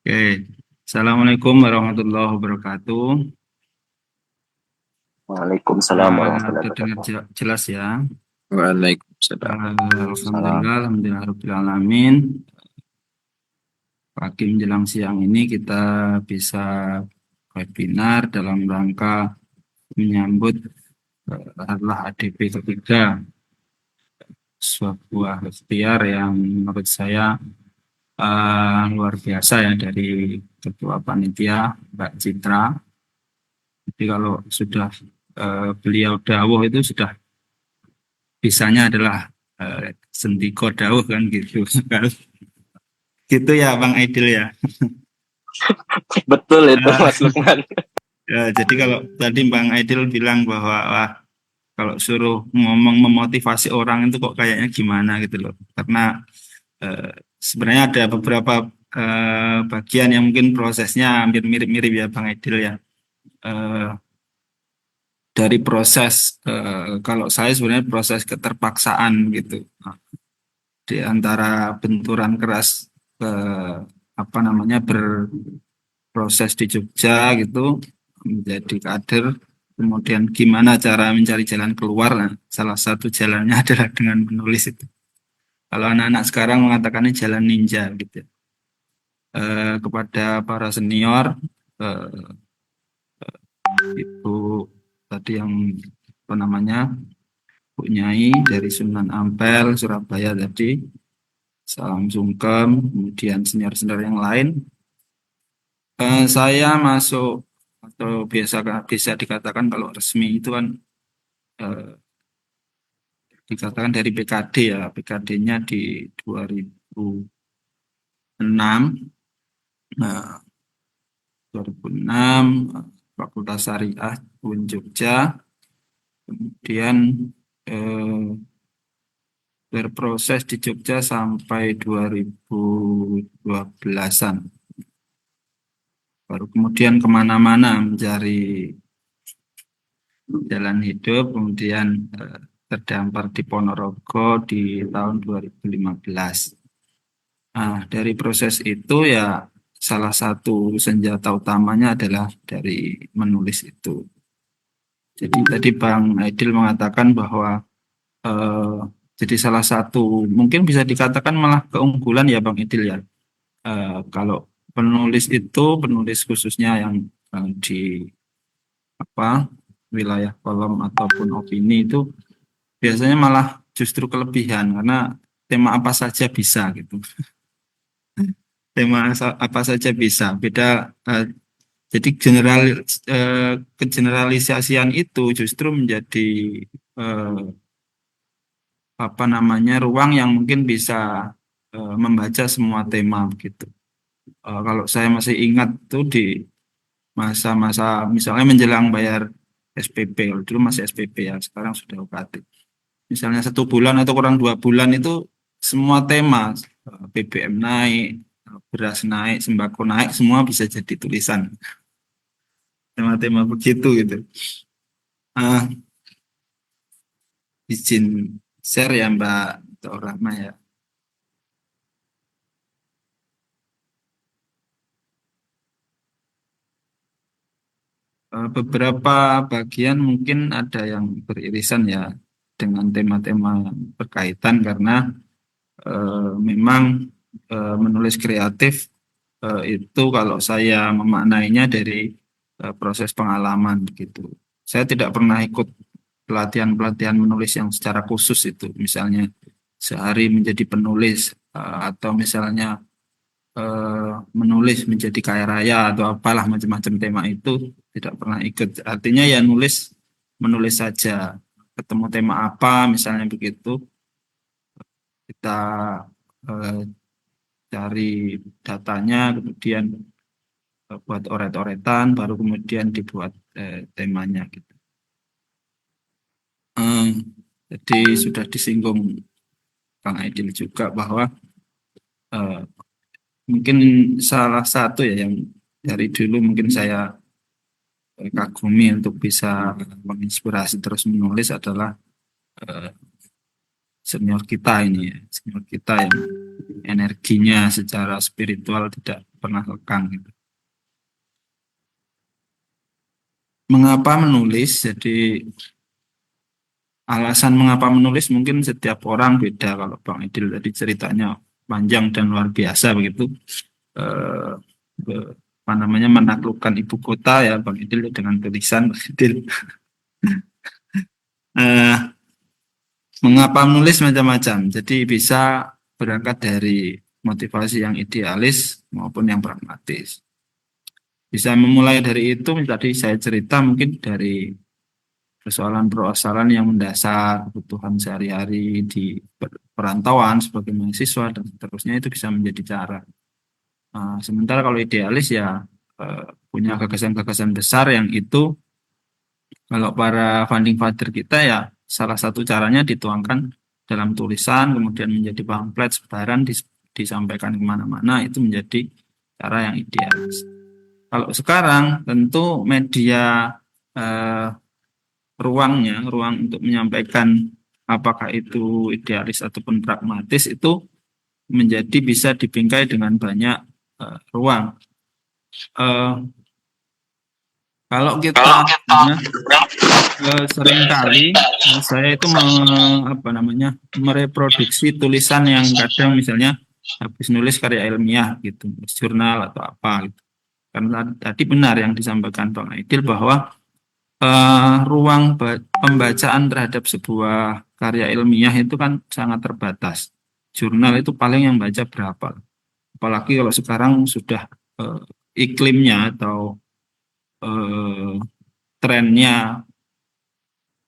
Oke. Assalamualaikum warahmatullahi wabarakatuh. Waalaikumsalam warahmatullahi wabarakatuh. Terdengar jelas ya. Waalaikumsalam. Alhamdulillahirrahmanirrahim. Pagi menjelang siang ini kita bisa webinar dalam rangka menyambut adalah ADP ketiga, sebuah ikhtiar yang menurut saya luar biasa ya dari Ketua Panitia Mbak Citra. Jadi kalau sudah beliau dawuh itu sudah bisanya adalah sendiko dawuh kan gitu. Gitu ya Bang Aidil ya. Betul itu Mas Lukman. Ya, jadi kalau tadi Bang Aidil bilang bahwa kalau suruh ngomong memotivasi orang itu kok kayaknya gimana gitu loh. Karena sebenarnya ada beberapa bagian yang mungkin prosesnya hampir mirip-mirip ya Bang Aidil ya. Dari proses kalau saya sebenarnya proses keterpaksaan gitu. Di antara benturan keras berproses di Jogja gitu menjadi kader, kemudian gimana cara mencari jalan keluar. Nah, salah satu jalannya adalah dengan menulis itu. Kalau anak-anak sekarang mengatakannya jalan ninja gitu. Kepada para senior, Ibu tadi yang Bu Nyai dari Sunan Ampel Surabaya tadi, salam sungkem, kemudian senior-senior yang lain. Saya masuk atau bisa dikatakan kalau resmi itu kan dikatakan dari PKD ya, PKD-nya di 2006. Nah, 2006 Fakultas Syariah UIN Jogja, kemudian berproses di Jogja sampai 2012-an. Baru kemudian kemana-mana mencari jalan hidup, kemudian terdampar di Ponorogo di tahun 2015. Nah, dari proses itu ya salah satu senjata utamanya adalah dari menulis itu. Jadi tadi Bang Aidil mengatakan bahwa jadi salah satu mungkin bisa dikatakan malah keunggulan ya Bang Aidil ya. Kalau penulis itu, penulis khususnya yang di wilayah kolom ataupun opini itu biasanya malah justru kelebihan karena tema apa saja bisa gitu. Apa saja bisa. Jadi kegeneralisasian itu justru menjadi eh, ruang yang mungkin bisa membaca semua tema begitu. Kalau saya masih ingat tuh di masa-masa misalnya menjelang bayar SPP, dulu masih SPP ya, sekarang sudah UKT. Misalnya 1 bulan atau kurang 2 bulan itu semua tema BBM naik, beras naik, sembako naik, semua bisa jadi tulisan. Tema-tema begitu gitu. Izin share ya Mbak Rahma ya. Beberapa bagian mungkin ada yang beririsan ya dengan tema-tema yang berkaitan karena memang menulis kreatif itu kalau saya memaknainya dari proses pengalaman gitu. Saya tidak pernah ikut pelatihan-pelatihan menulis yang secara khusus itu, misalnya sehari menjadi penulis atau misalnya menulis menjadi kaya raya atau apalah macam-macam tema itu tidak pernah ikut. Artinya ya menulis saja, ketemu tema apa misalnya begitu, kita cari datanya, kemudian buat oret-oretan, baru kemudian dibuat temanya gitu. Jadi sudah disinggung Kang Aidil juga bahwa mungkin salah satu ya yang dari dulu mungkin saya kagumi untuk bisa menginspirasi terus menulis adalah senior kita ini ya, senior kita yang energinya secara spiritual tidak pernah lekang gitu. Mengapa menulis? Jadi alasan mengapa menulis mungkin setiap orang beda. Kalau Bang Idil tadi ceritanya panjang dan luar biasa begitu. Menaklukkan ibu kota ya Bang Idil dengan tulisan Bang Idil. Mengapa menulis macam-macam? Jadi bisa berangkat dari motivasi yang idealis maupun yang pragmatis. Bisa memulai dari itu, tadi saya cerita mungkin dari persoalan-persoalan yang mendasar kebutuhan sehari-hari di perantauan sebagai mahasiswa dan seterusnya, itu bisa menjadi cara. Sementara kalau idealis ya punya gagasan-gagasan besar yang itu kalau para founding father kita ya salah satu caranya dituangkan dalam tulisan, kemudian menjadi pamflet sebaran disampaikan kemana-mana, itu menjadi cara yang idealis. Kalau sekarang tentu media ruang untuk menyampaikan apakah itu idealis ataupun pragmatis itu menjadi bisa dibingkai dengan banyak ruang. Kalau kita seringkali saya itu mereproduksi tulisan yang kadang misalnya habis nulis karya ilmiah gitu, jurnal atau apa gitu. Karena tadi benar yang disampaikan Bang Aidil bahwa ruang pembacaan terhadap sebuah karya ilmiah itu kan sangat terbatas. Jurnal itu paling yang baca berapa? Apalagi kalau sekarang sudah iklimnya atau trennya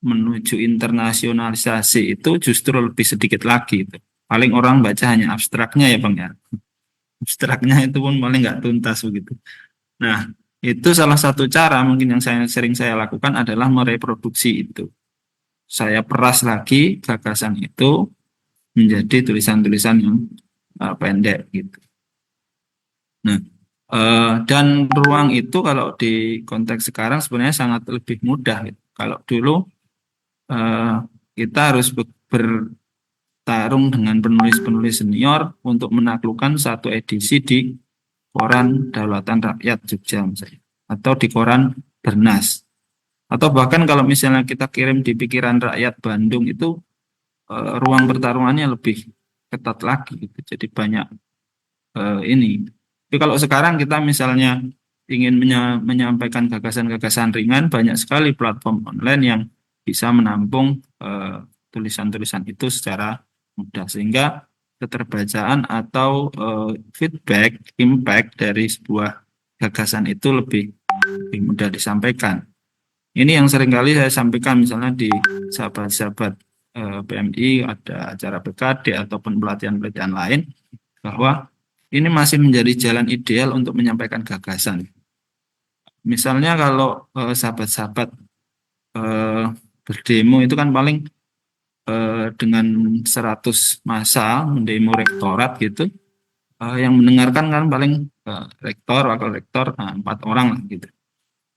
menuju internasionalisasi itu justru lebih sedikit lagi. Paling orang baca hanya abstraknya ya Bang ya. Abstraknya itu pun paling nggak tuntas begitu. Nah, itu salah satu cara mungkin yang sering saya lakukan adalah mereproduksi itu. Saya peras lagi gagasan itu menjadi tulisan-tulisan yang pendek gitu. Nah, dan ruang itu kalau di konteks sekarang sebenarnya sangat lebih mudah gitu. Kalau dulu kita harus bertarung dengan penulis-penulis senior untuk menaklukkan satu edisi di koran Daulatan Rakyat Jogja misalnya, atau di koran Bernas, atau bahkan kalau misalnya kita kirim di Pikiran Rakyat Bandung itu ruang pertarungannya lebih ketat lagi gitu. Jadi banyak Tapi kalau sekarang kita misalnya ingin menyampaikan gagasan-gagasan ringan, banyak sekali platform online yang bisa menampung tulisan-tulisan itu secara mudah, sehingga keterbacaan atau feedback, impact dari sebuah gagasan itu lebih mudah disampaikan. Ini yang seringkali saya sampaikan misalnya di sahabat-sahabat PMI, ada acara PKD ataupun pelatihan-pelatihan lain, bahwa ini masih menjadi jalan ideal untuk menyampaikan gagasan. Misalnya kalau sahabat-sahabat berdemo itu kan paling dengan 100 massa mendemo rektorat gitu, yang mendengarkan kan paling rektor, wakil rektor, 4 orang lah gitu.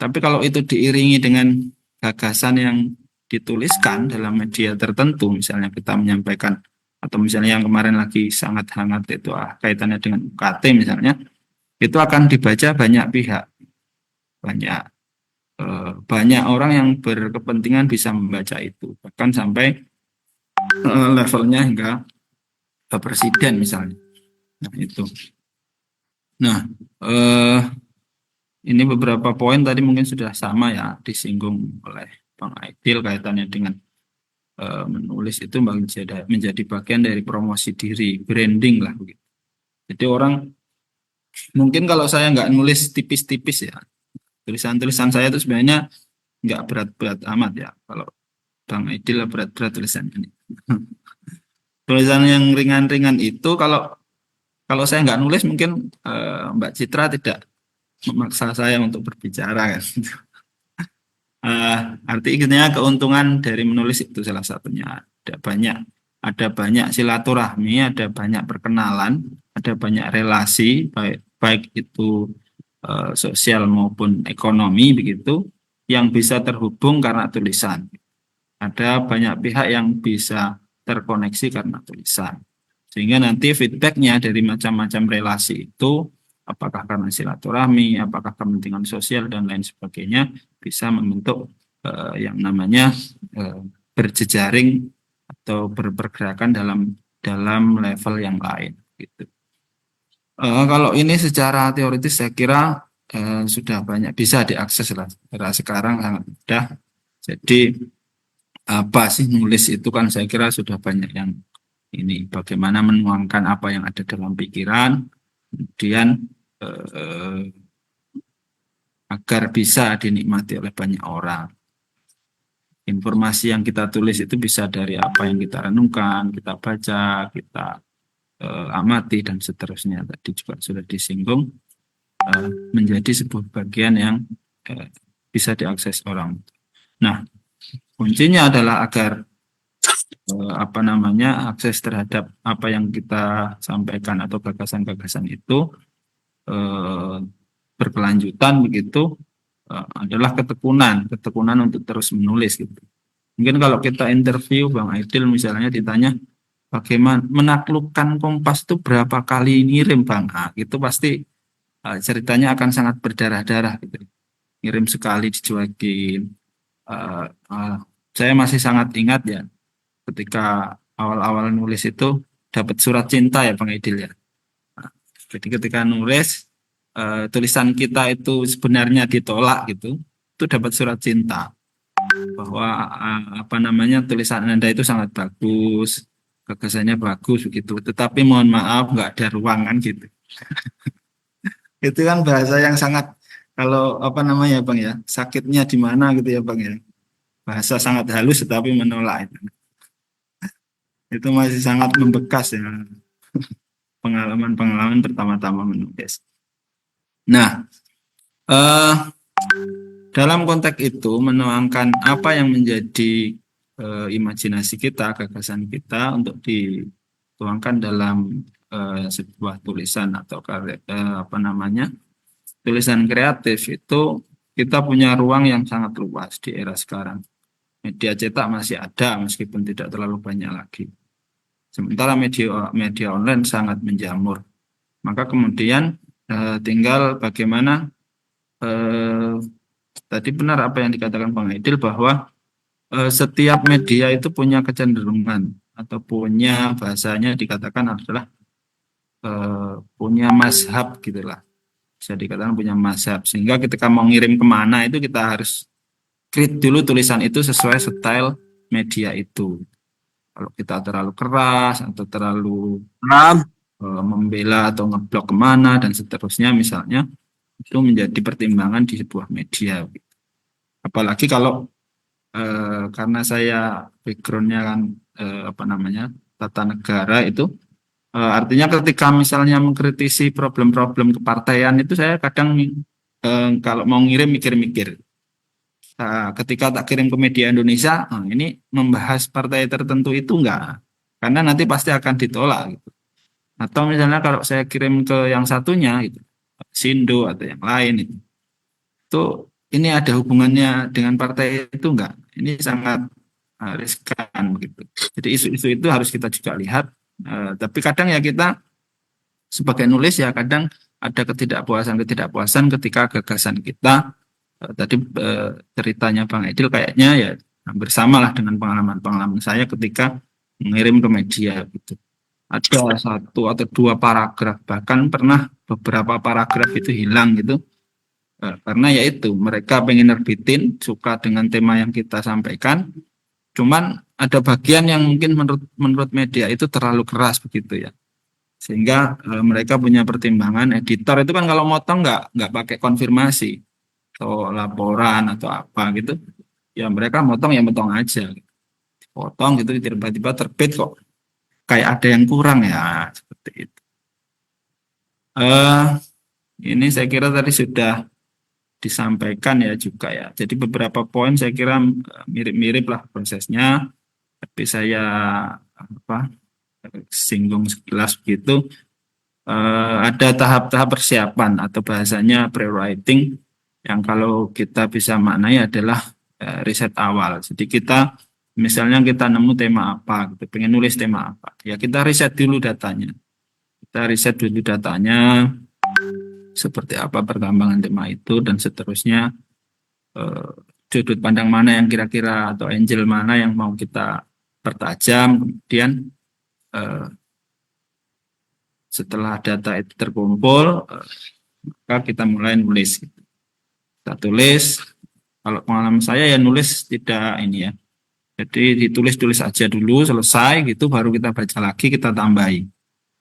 Tapi kalau itu diiringi dengan gagasan yang dituliskan dalam media tertentu, misalnya kita menyampaikan, atau misalnya yang kemarin lagi sangat hangat itu kaitannya dengan UKT misalnya, itu akan dibaca banyak pihak, banyak orang yang berkepentingan bisa membaca itu, bahkan sampai levelnya hingga ke presiden misalnya. Nah itu. Nah, ini beberapa poin tadi mungkin sudah sama ya disinggung oleh Bang Aidil kaitannya dengan menulis itu menjadi bagian dari promosi diri, branding lah begitu. Jadi orang mungkin kalau saya nggak nulis tipis-tipis ya, tulisan-tulisan saya itu sebenarnya nggak berat-berat amat ya. Kalau Bang Aidil berat-berat tulisannya. Tulisan yang ringan-ringan itu kalau saya nggak nulis mungkin Mbak Citra tidak memaksa saya untuk berbicara kan. Artinya keuntungan dari menulis itu salah satunya ada banyak silaturahmi, ada banyak perkenalan, ada banyak relasi baik itu sosial maupun ekonomi begitu yang bisa terhubung karena tulisan. Ada banyak pihak yang bisa terkoneksi karena tulisan. Sehingga nanti feedbacknya dari macam-macam relasi itu, apakah karena silaturahmi, apakah kepentingan sosial, dan lain sebagainya, bisa membentuk yang namanya berjejaring atau berpergerakan dalam level yang lain. Gitu. Kalau ini secara teoritis saya kira sudah banyak bisa diakses lah. Karena sekarang sangat mudah. Jadi apa sih nulis itu kan saya kira sudah banyak yang ini bagaimana menuangkan apa yang ada dalam pikiran, kemudian agar bisa dinikmati oleh banyak orang. Informasi yang kita tulis itu bisa dari apa yang kita renungkan, kita baca, kita amati, dan seterusnya. Tadi juga sudah disinggung, menjadi sebuah bagian yang bisa diakses orang. Nah, kuncinya adalah agar akses terhadap apa yang kita sampaikan atau gagasan-gagasan itu berkelanjutan begitu, adalah ketekunan untuk terus menulis gitu. Mungkin kalau kita interview Bang Aidil misalnya ditanya bagaimana menaklukkan Kompas itu berapa kali ngirim Bang, itu pasti ceritanya akan sangat berdarah-darah gitu. Ngirim sekali dicuekin. Saya masih sangat ingat ya, ketika awal-awal nulis itu dapat surat cinta ya Bang Aidil ya. Jadi ketika nulis tulisan kita itu sebenarnya ditolak gitu, itu dapat surat cinta bahwa tulisan Anda itu sangat bagus, gagasannya bagus begitu, tetapi mohon maaf nggak ada ruangan gitu. Itu kan bahasa yang sangat, kalau Bang ya, sakitnya di mana gitu ya Bang ya. Bahasa sangat halus tetapi menolak itu. Itu masih sangat membekas ya, pengalaman pertama-tama menulis. Nah, dalam konteks itu menuangkan apa yang menjadi imajinasi kita, gagasan kita untuk dituangkan dalam sebuah tulisan atau tulisan kreatif itu, kita punya ruang yang sangat luas di era sekarang. Media cetak masih ada meskipun tidak terlalu banyak lagi. Sementara media online sangat menjamur. Maka kemudian tinggal bagaimana, tadi benar apa yang dikatakan Bang Aidil bahwa setiap media itu punya kecenderungan atau punya bahasanya dikatakan adalah punya mazhab gitulah, bisa dikatakan punya mazhab, sehingga ketika mau ngirim kemana itu kita harus create dulu tulisan itu sesuai style media itu. Kalau kita terlalu keras atau terlalu membela atau ngeblok kemana dan seterusnya misalnya, itu menjadi pertimbangan di sebuah media. Apalagi kalau karena saya backgroundnya kan apa namanya, tata negara itu, artinya ketika misalnya mengkritisi problem-problem kepartaian itu saya kadang kalau mau ngirim mikir-mikir. Nah, ketika tak kirim ke media Indonesia, ini membahas partai tertentu itu enggak, karena nanti pasti akan ditolak gitu. Atau misalnya kalau saya kirim ke yang satunya gitu, Sindo atau yang lain itu ini ada hubungannya dengan partai itu enggak? Ini sangat riskan begitu. Jadi isu-isu itu harus kita juga lihat. Tapi kadang ya kita sebagai nulis ya kadang ada ketidakpuasan ketika gagasan kita tadi ceritanya Bang Edil kayaknya ya hampir sama lah dengan pengalaman saya ketika mengirim ke media gitu. Ada 1 atau 2 paragraf, bahkan pernah beberapa paragraf itu hilang gitu. Karena yaitu mereka pengen nerbitin, suka dengan tema yang kita sampaikan, cuman ada bagian yang mungkin menurut media itu terlalu keras begitu ya, sehingga mereka punya pertimbangan. Editor itu kan kalau motong nggak pakai konfirmasi atau laporan atau apa gitu ya, mereka motong ya motong aja, potong gitu, tiba-tiba terbit kok kayak ada yang kurang ya, seperti itu. Ini saya kira tadi sudah disampaikan ya juga ya. Jadi beberapa poin saya kira mirip-mirip lah prosesnya, tapi saya singgung sekilas begitu. Ada tahap-tahap persiapan atau bahasanya pre-writing yang kalau kita bisa maknai adalah riset awal. Jadi kita misalnya kita nemu tema apa, gitu, pengen nulis tema apa, ya kita riset dulu datanya. Kita riset dulu datanya, seperti apa perkembangan tema itu dan seterusnya, sudut pandang mana yang kira-kira atau angle mana yang mau kita pertajam. Kemudian setelah data itu terkumpul, maka kita mulai nulis. Kita tulis, kalau pengalaman saya ya nulis tidak ini ya, jadi ditulis aja dulu selesai gitu, baru kita baca lagi, kita tambahi.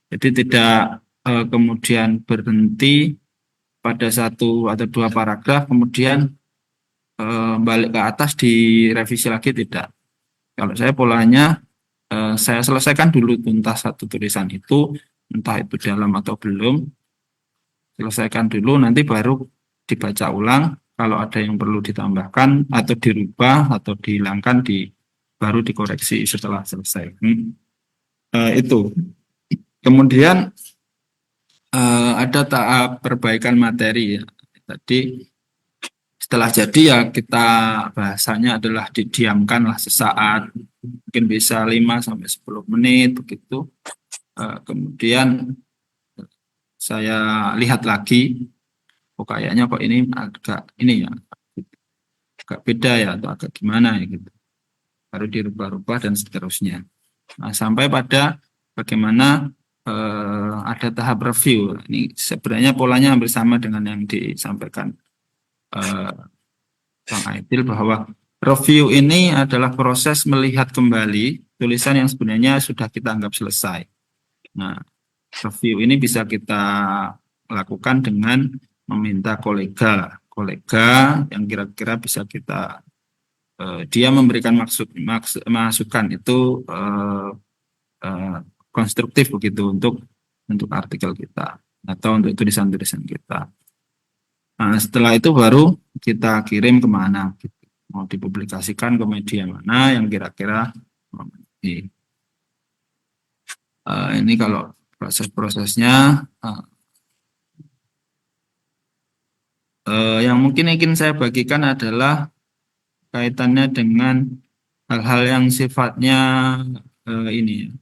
Jadi tidak kemudian berhenti pada 1 atau 2 paragraf, kemudian balik ke atas direvisi lagi, tidak. Kalau saya polanya saya selesaikan dulu tuntas satu tulisan itu, entah itu dalam atau belum, selesaikan dulu, nanti baru dibaca ulang, kalau ada yang perlu ditambahkan atau dirubah atau dihilangkan baru dikoreksi setelah selesai. Itu. Kemudian ada tahap perbaikan materi ya. Tadi setelah jadi ya kita bahasanya adalah didiamkanlah sesaat, mungkin bisa 5-10 menit begitu. Kemudian saya lihat lagi, kayaknya kok ini agak ini ya, agak beda ya atau agak gimana ya gitu. Baru dirubah-rubah dan seterusnya. Nah, sampai pada bagaimana ada tahap review. Ini sebenarnya polanya hampir sama dengan yang disampaikan Bang Aidil, bahwa review ini adalah proses melihat kembali tulisan yang sebenarnya sudah kita anggap selesai. Nah, review ini bisa kita lakukan dengan meminta kolega yang kira-kira bisa kita dia memberikan masukan itu konstruktif begitu untuk artikel kita atau untuk tulisan-tulisan kita. Nah, setelah itu baru kita kirim kemana, gitu. Mau dipublikasikan ke media mana yang kira-kira memenuhi. Ini kalau proses-prosesnya. Yang mungkin ingin saya bagikan adalah kaitannya dengan hal-hal yang sifatnya ini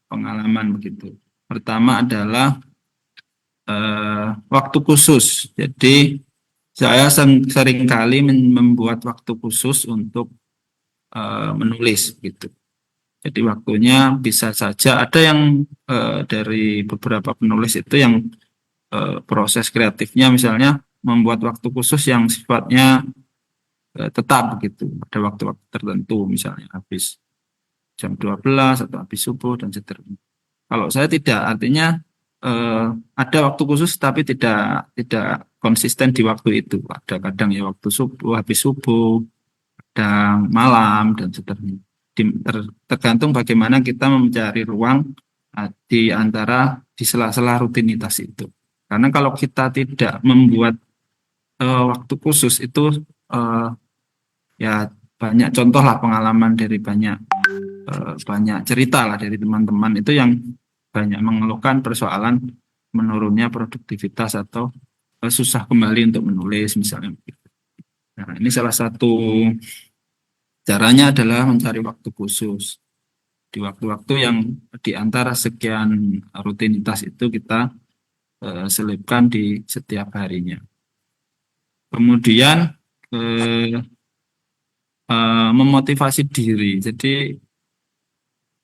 pengalaman begitu. Pertama adalah waktu khusus. Jadi saya seringkali membuat waktu khusus untuk menulis gitu. Jadi waktunya bisa saja ada yang dari beberapa penulis itu yang proses kreatifnya misalnya membuat waktu khusus yang sifatnya tetap begitu. Ada waktu-waktu tertentu misalnya habis jam 12 atau habis subuh dan seterusnya. Kalau saya tidak, artinya ada waktu khusus tapi tidak konsisten di waktu itu. Ada kadang ya waktu subuh, habis subuh, kadang malam dan seterusnya. Tergantung bagaimana kita mencari ruang di antara di sela-sela rutinitas itu. Karena kalau kita tidak membuat waktu khusus itu ya banyak contoh lah pengalaman dari banyak cerita lah dari teman-teman itu yang banyak mengeluhkan persoalan menurunnya produktivitas atau susah kembali untuk menulis misalnya. Nah, ini salah satu caranya adalah mencari waktu khusus. Di waktu-waktu yang di antara sekian rutinitas itu kita selipkan di setiap harinya. Kemudian memotivasi diri. Jadi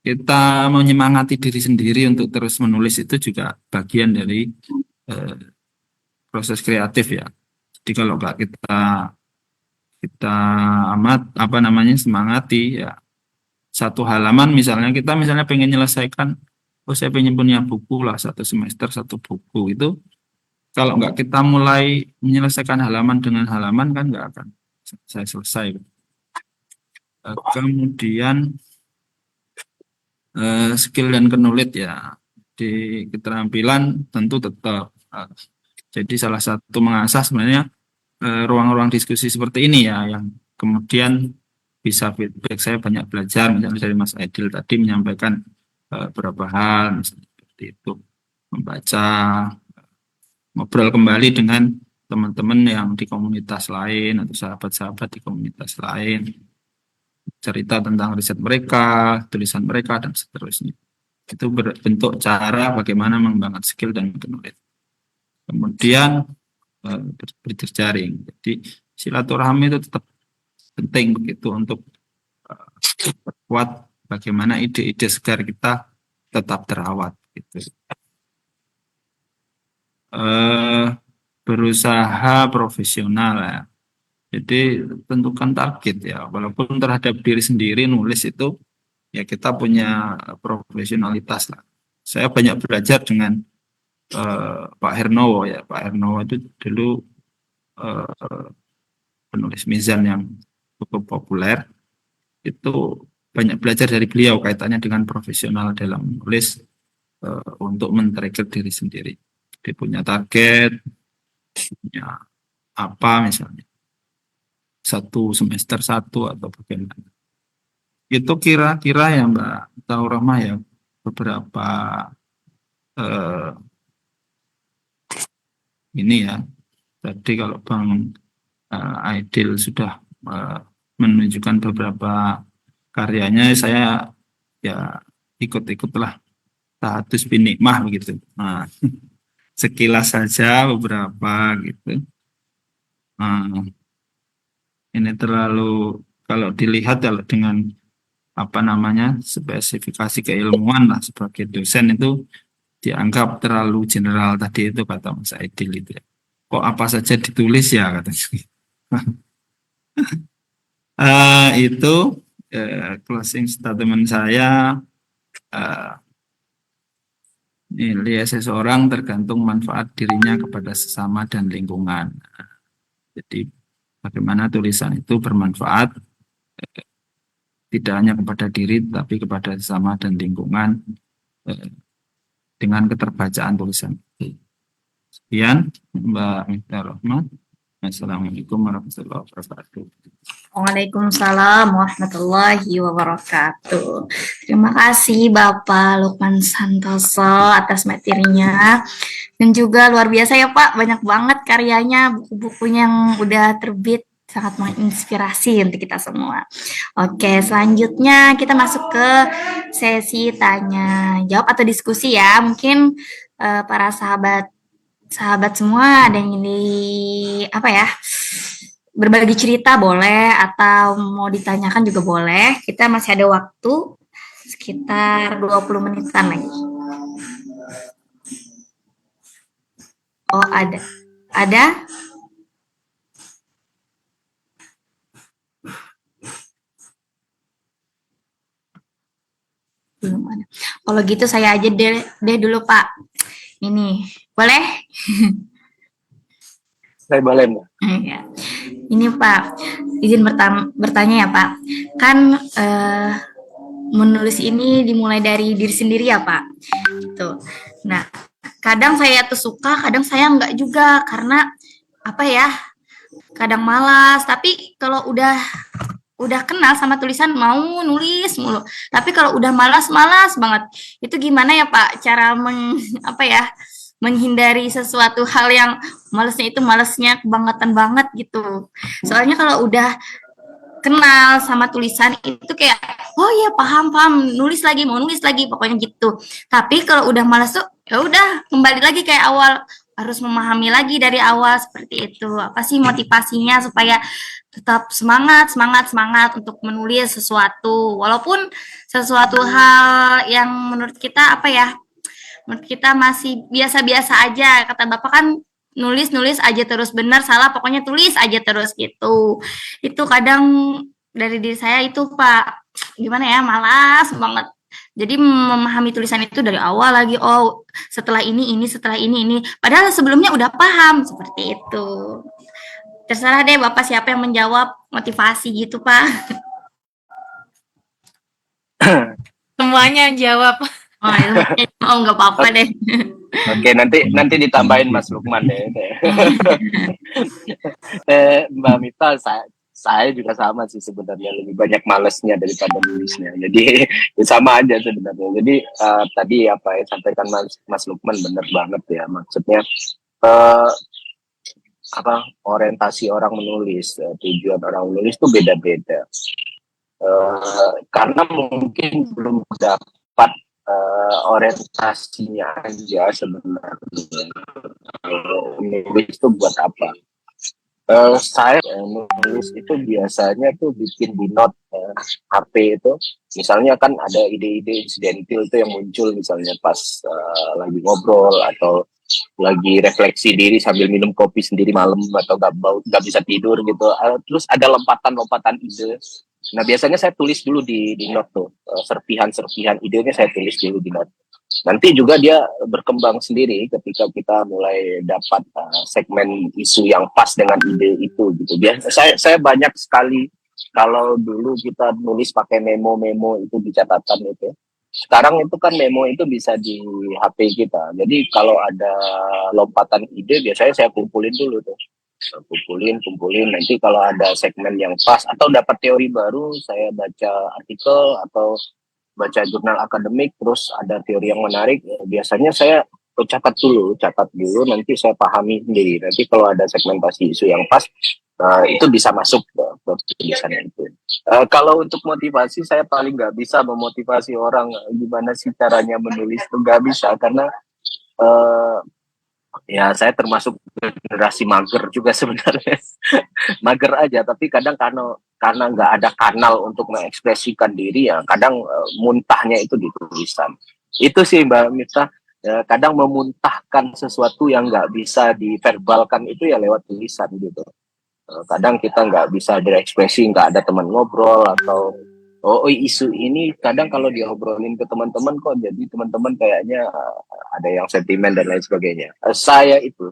kita menyemangati diri sendiri untuk terus menulis itu juga bagian dari proses kreatif ya. Jadi kalau nggak kita semangati ya, satu halaman misalnya kita pengen menyelesaikan, saya pengen punya buku lah 1 semester 1 buku itu, kalau nggak kita mulai menyelesaikan halaman dengan halaman kan nggak akan selesai. Kemudian skill dan kenulit ya, di keterampilan tentu tetap. Jadi salah satu mengasah sebenarnya ruang-ruang diskusi seperti ini ya, yang kemudian bisa feedback. Saya banyak belajar misalnya dari Mas Aidil tadi menyampaikan beberapa hal misalnya seperti itu, membaca, ngobrol kembali dengan teman-teman yang di komunitas lain atau sahabat-sahabat di komunitas lain, cerita tentang riset mereka, tulisan mereka dan seterusnya. Itu bentuk cara bagaimana mengembangkan skill dan kenulit. Kemudian berjejaring. Jadi silaturahmi itu tetap penting begitu untuk memperkuat bagaimana ide-ide segar kita tetap terawat gitu. Berusaha profesional ya. Jadi tentukan target ya, walaupun terhadap diri sendiri nulis itu ya kita punya profesionalitas lah. Saya banyak belajar dengan Pak Hernowo ya. Pak Hernowo itu dulu penulis mizan yang cukup populer. Itu banyak belajar dari beliau kaitannya dengan profesional dalam menulis untuk men-trigger diri sendiri. Dia punya target, punya apa misalnya. 1 semester 1 atau bagaimana. Itu kira-kira ya Mbak Taurahmah ya, beberapa ini ya. Tadi kalau Bang Aidil sudah menunjukkan beberapa karyanya, saya ya ikut-ikutlah tahatus binikmah begitu. Nah, sekilas saja beberapa gitu. Ini terlalu, kalau dilihat dengan spesifikasi keilmuan lah sebagai dosen itu dianggap terlalu general tadi itu kata Mas Aidil itu ya. Kok apa saja ditulis ya katanya. Itu closing statement saya. Nilai seseorang tergantung manfaat dirinya kepada sesama dan lingkungan. Jadi bagaimana tulisan itu bermanfaat tidak hanya kepada diri tapi kepada sesama dan lingkungan dengan keterbacaan tulisan. Sekian Mbak Mifta Rahmat. Assalamualaikum warahmatullahi wabarakatuh. Waalaikumsalam warahmatullahi wabarakatuh. Terima kasih Bapak Lukman Santoso atas materinya. Dan juga luar biasa ya Pak, banyak banget karyanya, buku-bukunya yang udah terbit, sangat menginspirasi untuk kita semua. Oke, selanjutnya kita masuk ke sesi tanya jawab atau diskusi ya. Mungkin para sahabat semua ada yang ini berbagi cerita boleh atau mau ditanyakan juga boleh. Kita masih ada waktu sekitar 20 menitan lagi. Oh, ada. Ada? Belum ada. Kalau gitu saya aja deh dulu, Pak. Ini, boleh? Saya boleh, Mbak. Ya. Ini Pak, izin bertanya ya Pak. Kan menulis ini dimulai dari diri sendiri ya Pak. Tuh. Nah, kadang saya tuh suka, kadang saya enggak juga karena apa ya? Kadang malas. Tapi kalau udah kenal sama tulisan mau nulis mulu. Tapi kalau udah malas banget. Itu gimana ya Pak? Cara menghindari sesuatu hal yang malesnya itu malesnya kebangetan banget gitu. Soalnya kalau udah kenal sama tulisan itu kayak oh iya paham nulis lagi mau nulis lagi pokoknya gitu. Tapi kalau udah malas tuh ya udah kembali lagi kayak awal, harus memahami lagi dari awal seperti itu. Apa sih motivasinya supaya tetap semangat untuk menulis sesuatu walaupun sesuatu hal yang menurut kita menurut kita masih biasa-biasa aja. Kata Bapak kan nulis aja terus, benar salah pokoknya tulis aja terus gitu. Itu kadang dari diri saya itu Pak, gimana ya, malas banget. Jadi memahami tulisan itu dari awal lagi, oh setelah ini, padahal sebelumnya udah paham, seperti itu. Terserah deh Bapak siapa yang menjawab motivasi gitu Pak. Semuanya yang jawab. Oh nggak apa-apa deh. Oke, nanti ditambahin Mas Lukman deh. Mbak Mita, saya juga sama sih sebenarnya, lebih banyak malesnya daripada nulisnya. Jadi sama aja sebenarnya. Jadi tadi apa yang sampaikan Mas Lukman benar banget ya. Maksudnya orientasi orang menulis, tujuan orang menulis itu beda-beda. Karena mungkin belum dapat orientasinya aja sebenarnya. Menulis itu buat apa? Saya menulis itu biasanya tuh bikin di note HP itu. Misalnya kan ada ide-ide insidentil itu yang muncul misalnya pas lagi ngobrol atau lagi refleksi diri sambil minum kopi sendiri malam atau nggak bisa tidur gitu. Terus ada lompatan ide. Nah biasanya saya tulis dulu di note tuh, serpihan idenya saya tulis dulu di note. Nanti juga dia berkembang sendiri ketika kita mulai dapat segmen isu yang pas dengan ide itu gitu. Saya banyak sekali kalau dulu kita nulis pakai memo itu di catatan itu. Sekarang itu kan memo itu bisa di HP kita. Jadi kalau ada lompatan ide biasanya saya kumpulin dulu tuh. Kumpulin nanti kalau ada segmen yang pas atau dapat teori baru, saya baca artikel atau baca jurnal akademik terus ada teori yang menarik, biasanya saya catat dulu nanti saya pahami sendiri. Nanti kalau ada segmentasi isu yang pas itu bisa masuk ke tulisan itu. Kalau untuk motivasi saya paling nggak bisa memotivasi orang gimana sih caranya menulis, itu nggak bisa karena ya saya termasuk generasi mager juga sebenarnya. Mager aja, tapi kadang karena nggak ada kanal untuk mengekspresikan diri ya kadang muntahnya itu di tulisan. Itu sih Mbak Mita, kadang memuntahkan sesuatu yang nggak bisa diverbalkan itu ya lewat tulisan gitu. Kadang kita nggak bisa berekspresi, nggak ada teman ngobrol atau isu ini kadang kalau diobrolin ke teman-teman kok jadi teman-teman kayaknya ada yang sentimen dan lain sebagainya. Saya itu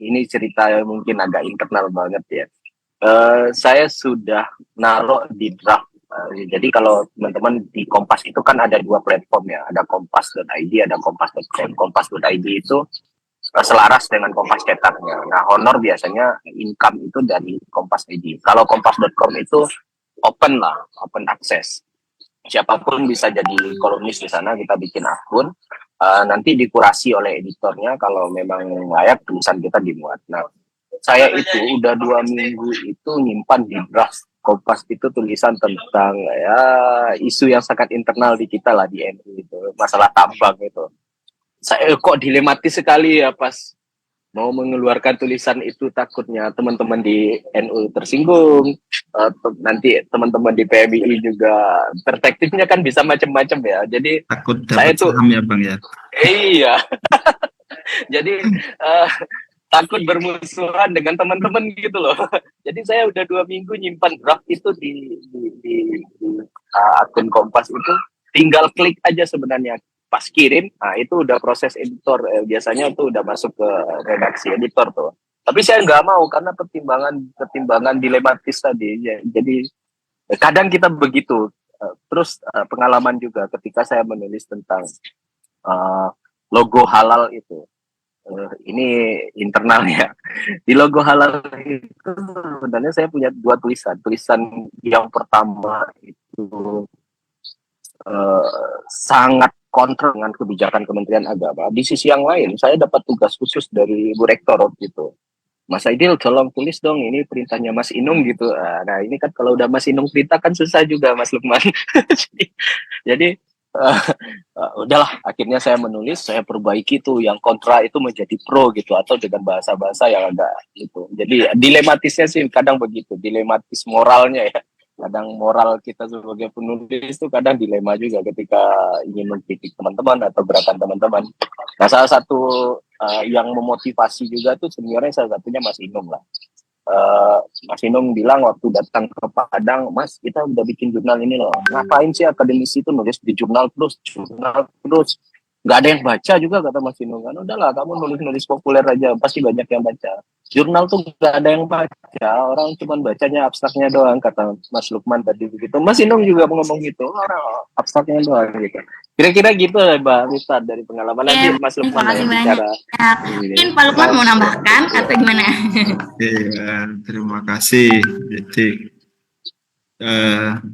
ini cerita yang mungkin agak internal banget ya. Saya sudah naruh di draft. Jadi kalau teman-teman di Kompas itu kan ada dua platform ya, ada kompas.id, ada kompas.com. Kompas.id itu selaras dengan Kompas cetaknya. Nah, honor biasanya income itu dari Kompas.id. Kalau kompas.com itu open akses. Siapapun bisa jadi kolumnis di sana, kita bikin akun, nanti dikurasi oleh editornya, kalau memang layak tulisan kita dimuat. Nah, saya itu udah 2 minggu itu nyimpan di draft Kompas itu tulisan tentang ya isu yang sangat internal di kita lah di NU itu, masalah tambang itu. Saya kok dilematis sekali ya pas mau mengeluarkan tulisan itu takutnya teman-teman di NU tersinggung, nanti teman-teman di PMI juga perspektifnya kan bisa macam-macam ya. Jadi Takut saya dapat tuh saham ya Bang ya. iya, jadi takut bermusuhan dengan teman-teman gitu loh. Jadi saya udah 2 minggu nyimpan draft itu di akun Kompas itu, tinggal klik aja sebenarnya. Pas kirim, nah itu udah proses editor. Biasanya tuh udah masuk ke redaksi editor tuh. Tapi saya nggak mau karena pertimbangan dilematis tadi. Jadi kadang kita begitu. Terus pengalaman juga ketika saya menulis tentang logo halal itu. Ini internalnya. Di logo halal itu sebenarnya saya punya 2 tulisan. Tulisan yang pertama itu sangat kontra dengan kebijakan Kementerian Agama. Di sisi yang lain, saya dapat tugas khusus dari Bu Rektor gitu. Mas Aidil, tolong tulis dong, ini perintahnya Mas Inung gitu. Nah, ini kan kalau udah Mas Inung perintah kan susah juga, Mas Lukman. jadi udahlah, akhirnya saya menulis, saya perbaiki tuh yang kontra itu menjadi pro gitu, atau dengan bahasa-bahasa yang agak gitu. Jadi dilematisnya sih kadang begitu, dilematis moralnya ya. Kadang moral kita sebagai penulis itu kadang dilema juga ketika ingin mengkritik teman-teman atau gerakan teman-teman. Nah, salah satu yang memotivasi juga tuh sebenarnya salah satunya Mas Inung lah. Mas Inung bilang waktu datang ke Padang, Mas kita udah bikin jurnal ini loh, ngapain sih akademisi itu nulis di jurnal terus, nggak ada yang baca juga, kata Mas Inung kan. Udahlah kamu nulis populer aja, pasti banyak yang baca. Jurnal tuh nggak ada yang baca, orang cuma bacanya abstraknya doang, kata Mas Lukman tadi begitu. Mas Inung juga ngomong gitu, orang abstraknya doang gitu. Kira-kira gitu ya Mbak Rita dari pengalaman. Nanti Mas Lukman yang bicara. Mungkin Pak Lukman mau nambahkan atau gimana? Terima kasih. Jadi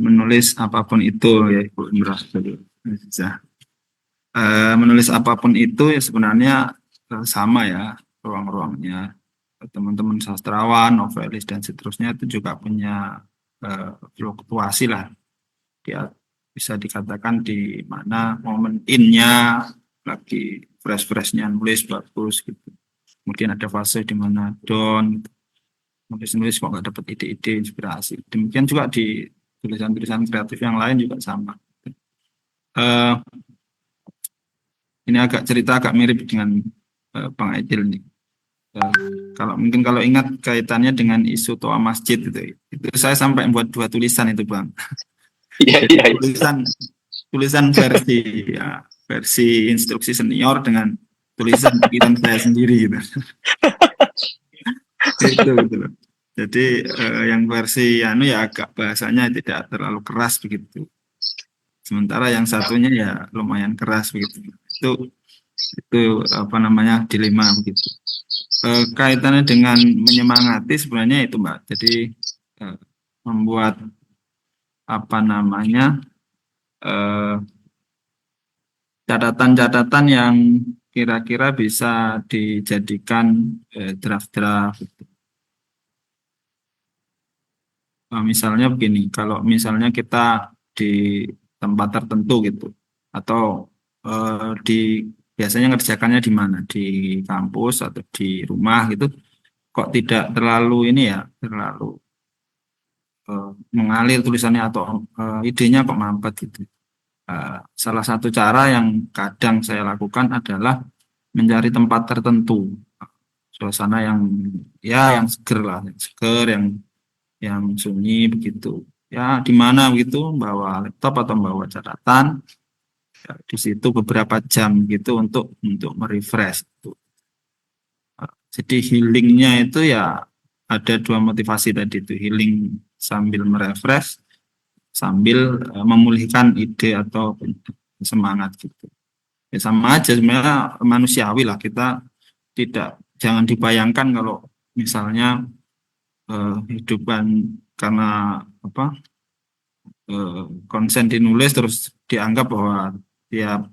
menulis apapun itu ya Ibu Imrah. Menulis apapun itu ya sebenarnya sama ya ruang-ruangnya. Teman-teman sastrawan, novelis dan seterusnya itu juga punya fluktuasi lah. Dia bisa dikatakan di mana momen in-nya lagi fresh-freshnya nulis bagus gitu. Kemudian ada fase di mana down, nulis-nulis kok nggak dapat ide-ide inspirasi. Demikian juga di tulisan-tulisan kreatif yang lain juga sama. Ini agak mirip dengan Bang Aidil nih. Kalau ingat kaitannya dengan isu toa masjid itu saya sampai buat 2 tulisan itu Bang. Iya. Tulisan versi instruksi senior dengan tulisan pikiran saya sendiri gitu. Gitu. Jadi yang versi ya agak bahasanya tidak terlalu keras begitu. Sementara yang satunya ya lumayan keras begitu. Itu dilema begitu. Kaitannya dengan menyemangati sebenarnya itu Mbak. Jadi membuat catatan-catatan yang kira-kira bisa dijadikan draft-draft. Misalnya begini, kalau misalnya kita di tempat tertentu gitu, atau biasanya ngerjakannya di mana, di kampus atau di rumah gitu, kok tidak terlalu mengalir tulisannya atau idenya kok mampet gitu. Salah satu cara yang kadang saya lakukan adalah mencari tempat tertentu, suasana yang seger lah, yang sunyi begitu. Ya di mana begitu, bawa laptop atau bawa catatan. Ya, di situ beberapa jam gitu untuk merefresh itu. Jadi healingnya itu ya ada 2 motivasi tadi itu, healing sambil merefresh, sambil memulihkan ide atau semangat gitu. Ya sama aja sebenarnya, manusiawi lah, kita jangan dibayangkan kalau misalnya hidupan karena konsen dinulis terus dianggap bahwa tiap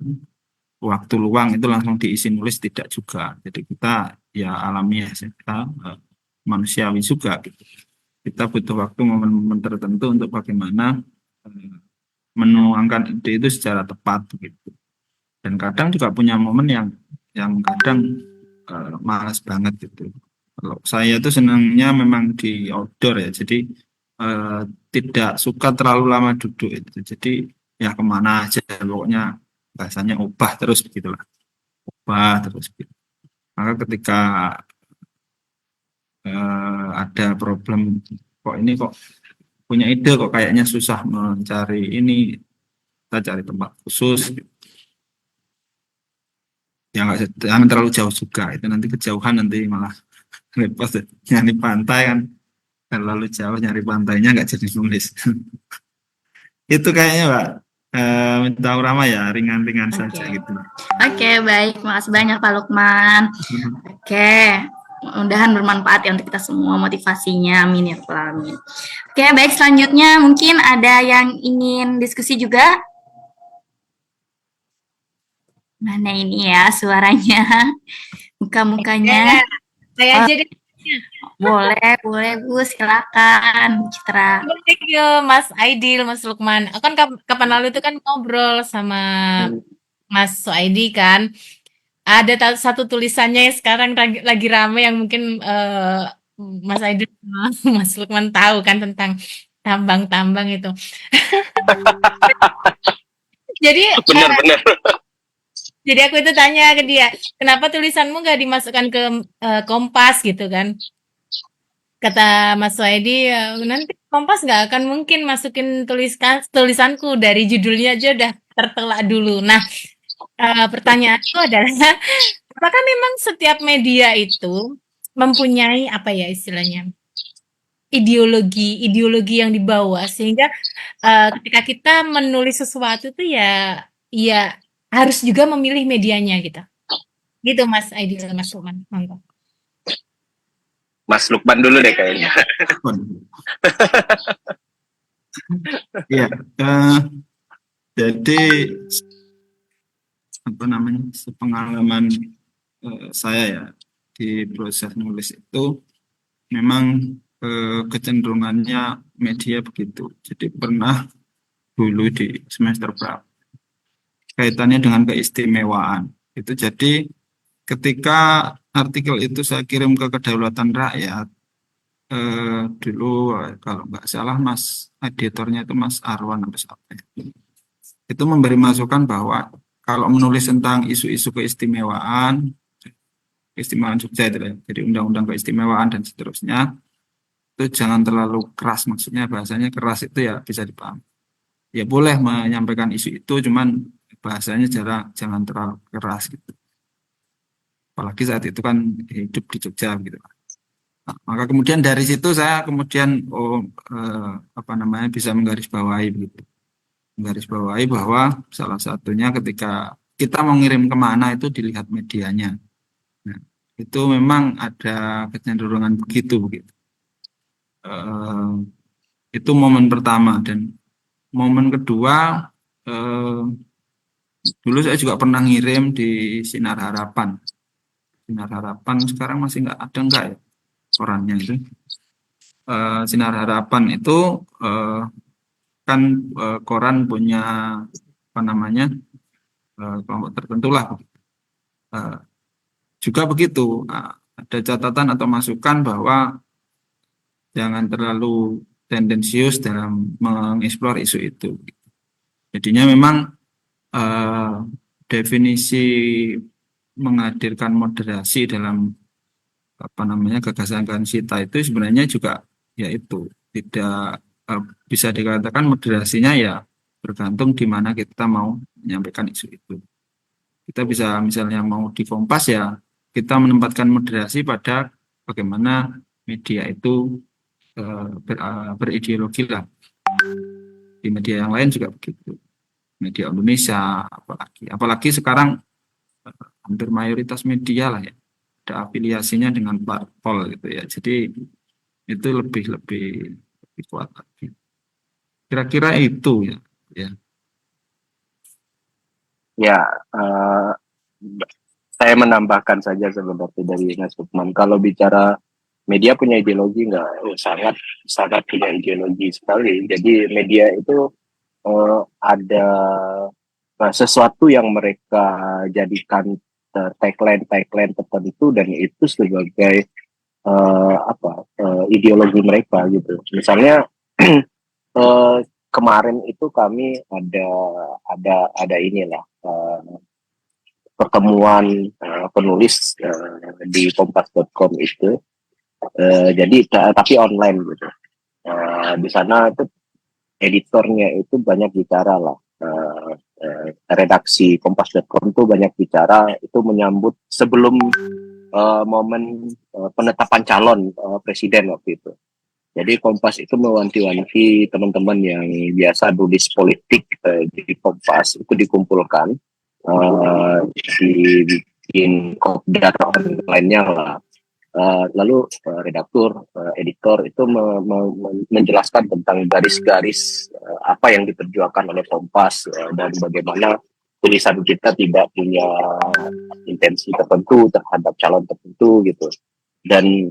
waktu luang itu langsung diisi nulis, tidak juga. Jadi kita ya alamiah, kita manusiawi juga gitu. Kita butuh waktu momen-momen tertentu untuk bagaimana menuangkan ide itu secara tepat begitu. Dan kadang juga punya momen yang kadang malas banget gitu. Kalau saya tuh senangnya memang di outdoor ya, jadi tidak suka terlalu lama duduk itu. Jadi ya kemana aja, pokoknya bahasanya ubah terus begitulah, ubah terus. Gitu. Maka ketika ada problem, kok ini kok punya ide kok kayaknya susah mencari ini, kita cari tempat khusus. Ya nggak jangan terlalu jauh juga, itu nanti kejauhan nanti malah repot. Nyari pantai kan terlalu jauh, nyari pantainya nggak jadi nulis. Itu kayaknya Pak, minta Rama ya ringan-ringan saja gitu. Oke, baik. Makasih banyak Pak Lukman. Oke, mudah-mudahan bermanfaat ya untuk kita semua motivasinya. Amin ya rabbal alamin. Oke, baik, selanjutnya mungkin ada yang ingin diskusi juga. Mana ini ya suaranya, muka-mukanya. Saya aja deh. Boleh Bu, silakan Citra. Thank you, Mas Aidil, Mas Lukman. Aku kan kapan lalu itu kan ngobrol sama Mas Soaidi kan. Ada satu tulisannya yang sekarang lagi rame yang mungkin Mas Aidil sama Mas Lukman tahu kan tentang tambang-tambang itu. Jadi Benar-benar. Jadi aku itu tanya ke dia, kenapa tulisanmu nggak dimasukkan ke Kompas gitu kan? Kata Mas Soedi, nanti Kompas nggak akan mungkin masukin tulisanku, dari judulnya aja udah tertelak dulu. Nah, pertanyaanku adalah, apakah memang setiap media itu mempunyai apa ya istilahnya, ideologi yang dibawa sehingga ketika kita menulis sesuatu tuh ya harus juga memilih medianya gitu. Gitu Mas Aidil, Mas Lukman. Monggo. Mas Lukman dulu deh kayaknya. Iya, jadi apa namanya, sepengalaman saya ya di proses nulis itu memang kecenderungannya media begitu. Jadi pernah dulu di semester berapa kaitannya dengan keistimewaan itu. Jadi ketika artikel itu saya kirim ke Kedaulatan Rakyat, dulu kalau nggak salah Mas editornya itu Mas Arwan atau siapa ya, itu memberi masukan bahwa kalau menulis tentang isu-isu keistimewaan Jogja itu ya, jadi undang-undang keistimewaan dan seterusnya, itu jangan terlalu keras, maksudnya bahasanya keras itu ya bisa dipahami. Ya boleh menyampaikan isu itu, cuman bahasanya jangan terlalu keras gitu. Apalagi saat itu kan hidup di Jogja gitu. Nah, maka kemudian dari situ saya kemudian bisa menggarisbawahi begitu. Menggarisbawahi bahwa salah satunya ketika kita mau ngirim kemana itu dilihat medianya. Nah, itu memang ada kecenderungan begitu. Itu momen pertama. Dan momen kedua, dulu saya juga pernah ngirim di Sinar Harapan. Sinar Harapan sekarang masih nggak ada enggak ya korannya itu. Sinar Harapan itu kan koran punya apa namanya kelompok tertentu lah. Juga begitu, ada catatan atau masukan bahwa jangan terlalu tendensius dalam mengeksplor isu itu. Jadinya memang definisi menghadirkan moderasi dalam apa namanya gagasan Kansita itu sebenarnya juga yaitu tidak bisa dikatakan moderasinya ya bergantung di mana kita mau menyampaikan isu itu. Kita bisa misalnya mau di Kompas ya kita menempatkan moderasi pada bagaimana media itu berideologi lah. Di media yang lain juga begitu. Media Indonesia apalagi sekarang hampir mayoritas media lah ya ada afiliasinya dengan parpol gitu ya. Jadi itu lebih kuat lagi. Kira-kira itu ya. Ya, saya menambahkan saja sebenarnya dari Mas Lukman. Kalau bicara media punya ideologi enggak? Sangat punya ideologi sekali. Jadi media itu ada sesuatu yang mereka jadikan tagline tertentu dan itu sebagai ideologi mereka gitu. Misalnya kemarin itu kami ada inilah pertemuan penulis di kompas.com itu. Jadi tapi online gitu. Di sana itu editornya itu banyak bicara lah. Redaksi kompas.com itu banyak bicara itu menyambut sebelum momen penetapan calon presiden waktu itu. Jadi Kompas itu mewanti-wanti teman-teman yang biasa nulis politik di Kompas itu dikumpulkan, dibikin kopdar lainnya lah. Lalu redaktur, editor itu menjelaskan tentang garis-garis apa yang diperjuangkan oleh Kompas dan bagaimana tulisan kita tidak punya intensi tertentu terhadap calon tertentu gitu. Dan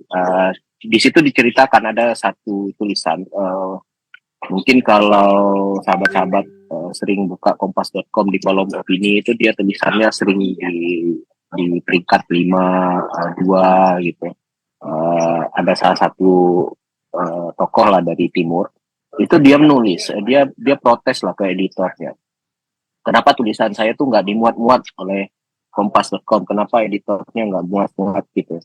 di situ diceritakan ada satu tulisan, mungkin kalau sahabat-sahabat sering buka kompas.com di kolom opini itu dia tulisannya sering di peringkat 5, 2 gitu. Ada salah satu tokoh lah dari timur itu dia menulis, dia protes lah ke editornya. Kenapa tulisan saya tuh nggak dimuat-muat oleh kompas.com? Kenapa editornya nggak muat-muat gitu?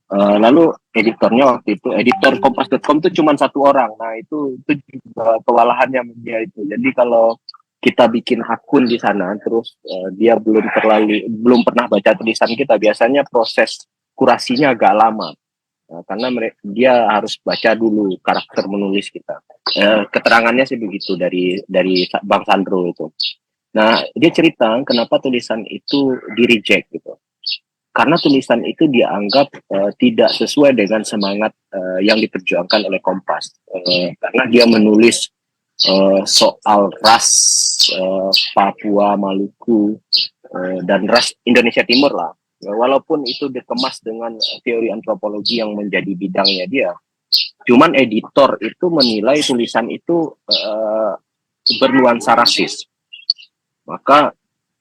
Lalu editornya waktu itu, editor kompas.com itu cuma satu orang. Nah itu juga kewalahannya media itu. Jadi kalau kita bikin akun di sana, terus dia belum pernah baca tulisan kita, biasanya proses kurasinya agak lama. Karena dia harus baca dulu karakter menulis kita. Keterangannya sih begitu dari Bang Sandro itu. Nah dia cerita kenapa tulisan itu di-reject gitu. Karena tulisan itu dianggap tidak sesuai dengan semangat yang diperjuangkan oleh Kompas. Karena dia menulis soal ras Papua, Maluku, dan ras Indonesia Timur lah. Walaupun itu dikemas dengan teori antropologi yang menjadi bidangnya dia. Cuman editor itu menilai tulisan itu bernuansa rasis. Maka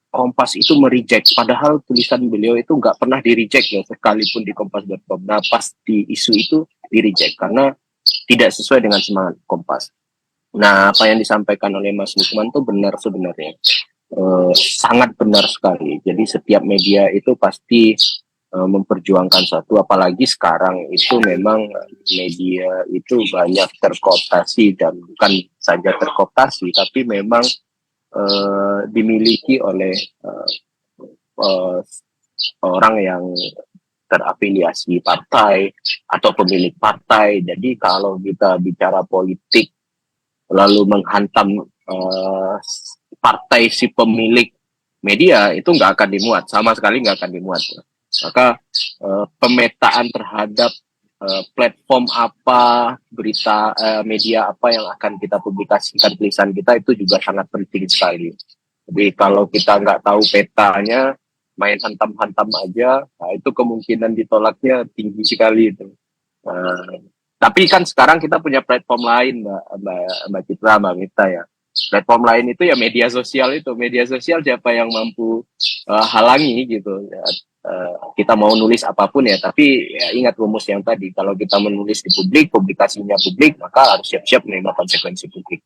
Kompas itu mereject, padahal tulisan beliau itu nggak pernah di-reject ya, sekalipun di kompas.com. Nah, pas di isu itu di-reject karena tidak sesuai dengan semangat Kompas. Nah, apa yang disampaikan oleh Mas Lukman itu benar sebenarnya. Sangat benar sekali. Jadi setiap media itu pasti memperjuangkan satu, apalagi sekarang itu memang media itu banyak terkooptasi dan bukan saja terkooptasi, tapi memang dimiliki oleh orang yang terafiliasi partai atau pemilik partai. Jadi kalau kita bicara politik lalu menghantam partai si pemilik media, itu nggak akan dimuat, sama sekali nggak akan dimuat. Maka pemetaan terhadap platform apa, berita media apa yang akan kita publikasikan tulisan kita itu juga sangat penting sekali. Jadi kalau kita nggak tahu petanya, main hantam-hantam aja, nah itu kemungkinan ditolaknya tinggi sekali itu. Tapi kan sekarang kita punya platform lain, Mbak Citra, Mbak Mita ya. Platform lain itu ya media sosial itu. Media sosial siapa yang mampu halangi gitu. Kita mau nulis apapun ya, tapi ya ingat rumus yang tadi, kalau kita menulis di publik, publikasinya publik, maka harus siap-siap menerima konsekuensi publik.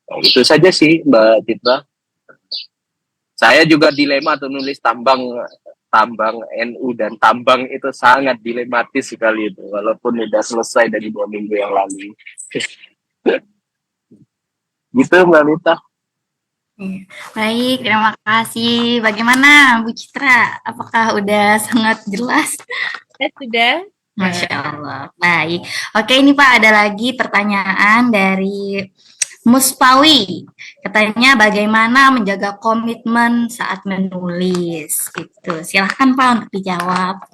Nah, itu saja sih Mbak Citra. Saya juga dilema tuh nulis tambang NU dan tambang itu sangat dilematis sekali itu, walaupun udah selesai dari 2 minggu yang lalu. Gitu Mbak Mita. Baik, terima kasih. Bagaimana Bu Citra? Apakah udah sangat jelas? Sudah. Masya Allah. Baik. Oke, ini Pak ada lagi pertanyaan dari Muspawi. Katanya bagaimana menjaga komitmen saat menulis? Gitu. Silahkan Pak untuk dijawab.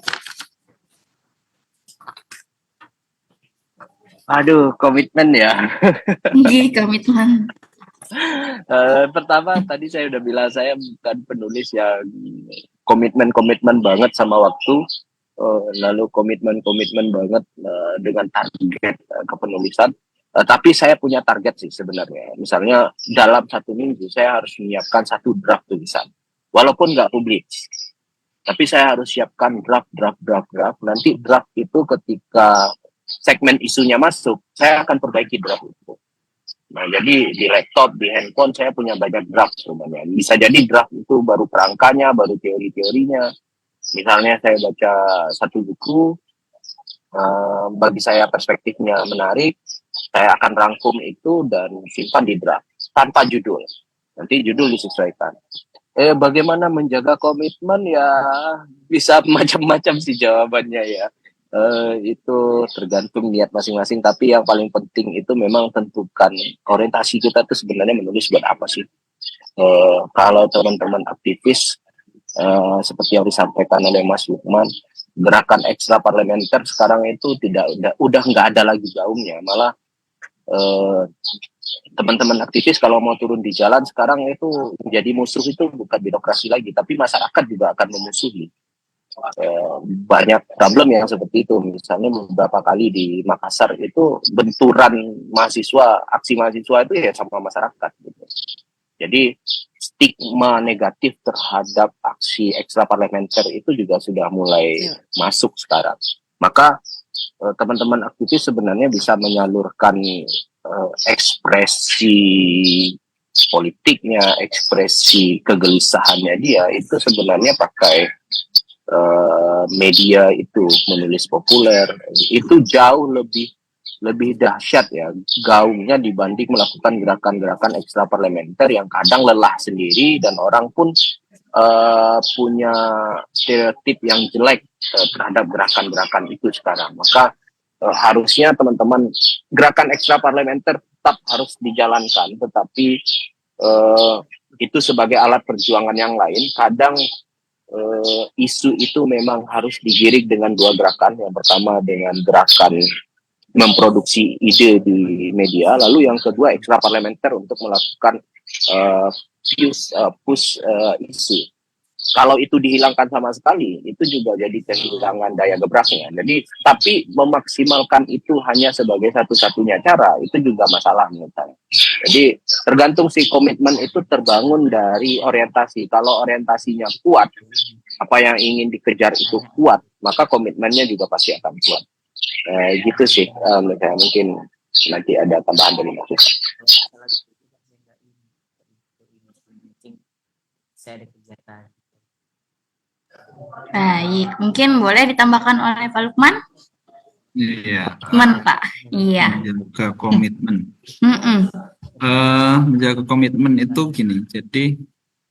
Aduh, komitmen ya. Komitmen. Pertama tadi saya udah bilang saya bukan penulis yang komitmen banget sama waktu, lalu komitmen banget dengan target kepenulisan. Tapi saya punya target sih sebenarnya. Misalnya dalam 1 minggu saya harus menyiapkan 1 draft tulisan, walaupun nggak publik. Tapi saya harus siapkan draft. Nanti draft itu ketika segmen isunya masuk, saya akan perbaiki draft itu. Nah, jadi di laptop, di handphone saya punya banyak draft sebenarnya. Bisa jadi draft itu baru kerangkanya, baru teori-teorinya. Misalnya saya baca satu buku, bagi saya perspektifnya menarik, saya akan rangkum itu dan simpan di draft tanpa judul. Nanti judul disesuaikan. Bagaimana menjaga komitmen ya bisa macam-macam sih jawabannya ya. Itu tergantung niat masing-masing, tapi yang paling penting itu memang tentukan orientasi kita tuh sebenarnya menulis buat apa sih. Kalau teman-teman aktivis seperti yang disampaikan oleh Mas Lukman, gerakan ekstra parlementer sekarang itu udah nggak ada lagi gaungnya, malah teman-teman aktivis kalau mau turun di jalan sekarang itu menjadi musuh itu bukan birokrasi lagi, tapi masyarakat juga akan memusuhi. Banyak problem yang seperti itu. Misalnya beberapa kali di Makassar itu benturan mahasiswa, aksi mahasiswa itu ya sama masyarakat gitu. Jadi stigma negatif terhadap aksi ekstra parlementer itu juga sudah mulai masuk sekarang. Maka teman-teman aktivis sebenarnya bisa menyalurkan ekspresi politiknya, ekspresi kegelisahannya dia itu sebenarnya pakai media itu, menulis populer itu jauh lebih dahsyat ya gaungnya dibanding melakukan gerakan-gerakan ekstra parlementer yang kadang lelah sendiri dan orang pun punya stereotip yang jelek terhadap gerakan-gerakan itu sekarang. Maka harusnya teman-teman gerakan ekstra parlementer tetap harus dijalankan, tetapi itu sebagai alat perjuangan yang lain. Kadang isu itu memang harus digiring dengan dua gerakan. Yang pertama dengan gerakan memproduksi ide di media, lalu yang kedua ekstra parlementer untuk melakukan push isu. Kalau itu dihilangkan sama sekali, itu juga jadi kehilangan daya gebraknya. Jadi, tapi memaksimalkan itu hanya sebagai satu-satunya cara, itu juga masalah menurut saya. Jadi, tergantung si komitmen itu terbangun dari orientasi. Kalau orientasinya kuat, apa yang ingin dikejar itu kuat, maka komitmennya juga pasti akan kuat. Gitu sih, mungkin nanti ada tambahan dari Mas. Saya ada kegiatan. Baik, mungkin boleh ditambahkan oleh Pak Lukman? Iya. Pak. Iya. Menjaga komitmen. Menjaga komitmen itu gini. Jadi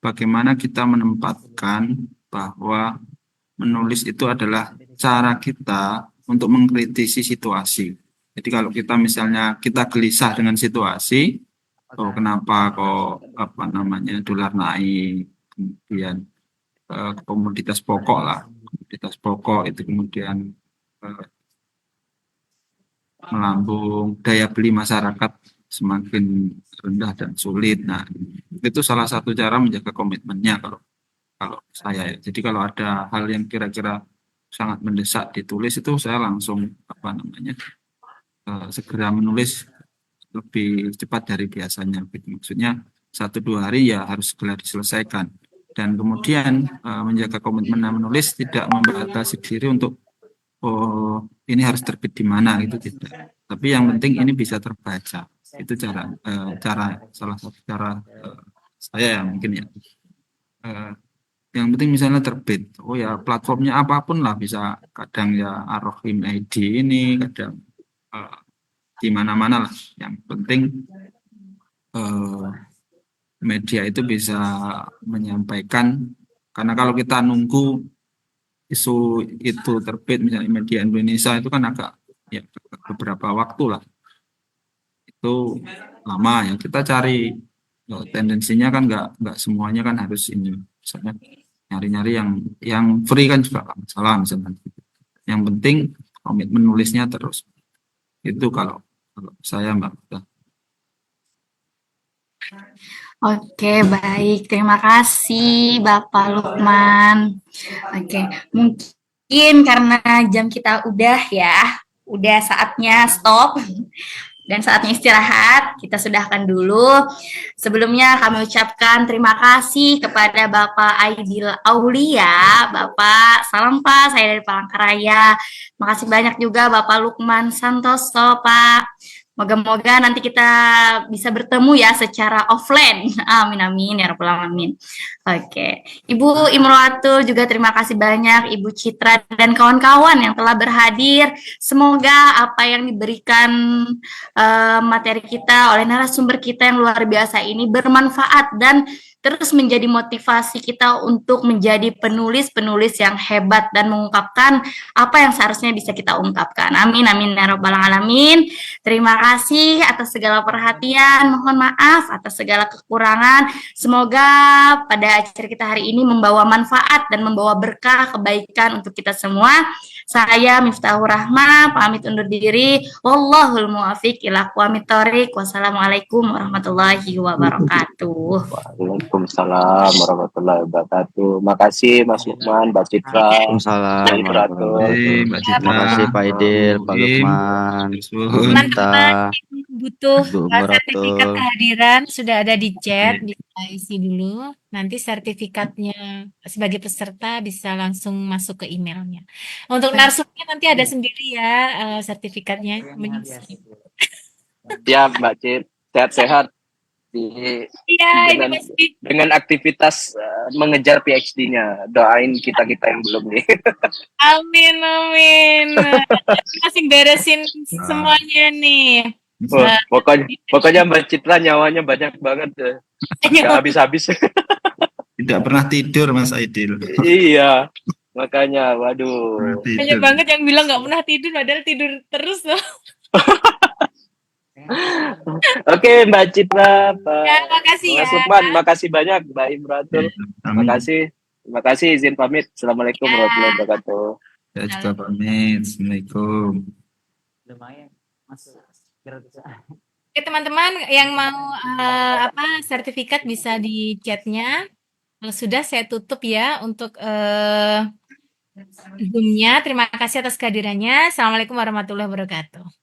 bagaimana kita menempatkan bahwa menulis itu adalah cara kita untuk mengkritisi situasi. Jadi kalau kita misalnya kita gelisah dengan situasi, kenapa kok dolar naik, kemudian komoditas pokok itu kemudian melambung, daya beli masyarakat semakin rendah dan sulit. Nah, itu salah satu cara menjaga komitmennya kalau saya. Jadi kalau ada hal yang kira-kira sangat mendesak ditulis itu saya langsung segera menulis lebih cepat dari biasanya. Maksudnya 1-2 hari ya harus segera diselesaikan. Dan kemudian menjaga komitmen menulis tidak membatasi diri untuk ini harus terbit di mana gitu, tidak. Tapi yang penting ini bisa terbaca. Itu salah satu cara saya ya mungkin ya. Yang penting misalnya terbit. Oh ya platformnya apapun lah, bisa kadang ya Ar-Rahim ID ini, kadang di mana-mana lah. Yang penting media itu bisa menyampaikan, karena kalau kita nunggu isu itu terbit misalnya media Indonesia itu kan agak ya beberapa waktu lah, itu lama ya. Kita cari tendensinya kan nggak semuanya kan harus ini, misalnya nyari-nyari yang free kan juga nggak masalah misalnya. Yang penting komitmen nulisnya terus. Itu kalau saya Mbak. Oke, baik. Terima kasih Bapak Lukman. Oke, mungkin karena jam kita udah saatnya stop. dan saatnya istirahat. Kita sudahkan dulu. Sebelumnya kami ucapkan terima kasih kepada Bapak Aidil Aulia. Bapak, salam Pak, saya dari Palangkaraya. Makasih banyak juga Bapak Lukman Santoso, Pak. Moga-moga nanti kita bisa bertemu ya secara offline. Amin amin ya rabbal alamin. Oke. Ibu Imroatul juga terima kasih banyak, Ibu Citra dan kawan-kawan yang telah berhadir. Semoga apa yang diberikan materi kita oleh narasumber kita yang luar biasa ini bermanfaat dan terus menjadi motivasi kita untuk menjadi penulis-penulis yang hebat dan mengungkapkan apa yang seharusnya bisa kita ungkapkan. Amin amin ya rabbal alamin. Terima kasih atas segala perhatian. Mohon maaf atas segala kekurangan. Semoga pada acara kita hari ini membawa manfaat dan membawa berkah kebaikan untuk kita semua. Saya Miftahur Rahma pamit undur diri. Wallahul muwaffiq ila aqwamit thoriq. Wassalamualaikum warahmatullahi wabarakatuh. Waalaikumsalam warahmatullahi wabarakatuh. Makasih Mas Lukman, Mbak Citra. Waalaikumsalam Mbak Ibratul. Mbak Citra. Terima kasih Pak Idil, Pak Lukman, Teman-teman yang butuh Bu sertifikat Muratul. kehadiran sudah ada di chat, bisa isi dulu. Nanti sertifikatnya sebagai peserta bisa langsung masuk ke emailnya. Untuk narsumnya nanti ada sendiri ya sertifikatnya. Ya Mbak Cit, sehat-sehat Iya, ini pasti. dengan aktivitas mengejar PhD-nya. Doain kita-kita yang belum nih. Amin, amin. Masih beresin semuanya nih. Pokoknya Mbak Citra nyawanya banyak banget. Nggak habis-habis. Tidak pernah tidur Mas Aidil. Iya, makanya waduh. Banyak banget yang bilang nggak pernah tidur, padahal tidur terus loh. Oke, Mbak Citra, Pak Ya, makasih Mas ya. Lukman, makasih banyak, Mbak Imratul. Terima kasih, izin pamit. Assalamualaikum warahmatullahi wabarakatuh. Ya juga pamit. Assalamualaikum. Lumayan masuk. Oke teman-teman yang mau sertifikat bisa di chatnya. Kalau sudah saya tutup ya untuk Zoom-nya. Terima kasih atas kehadirannya. Assalamualaikum warahmatullahi wabarakatuh.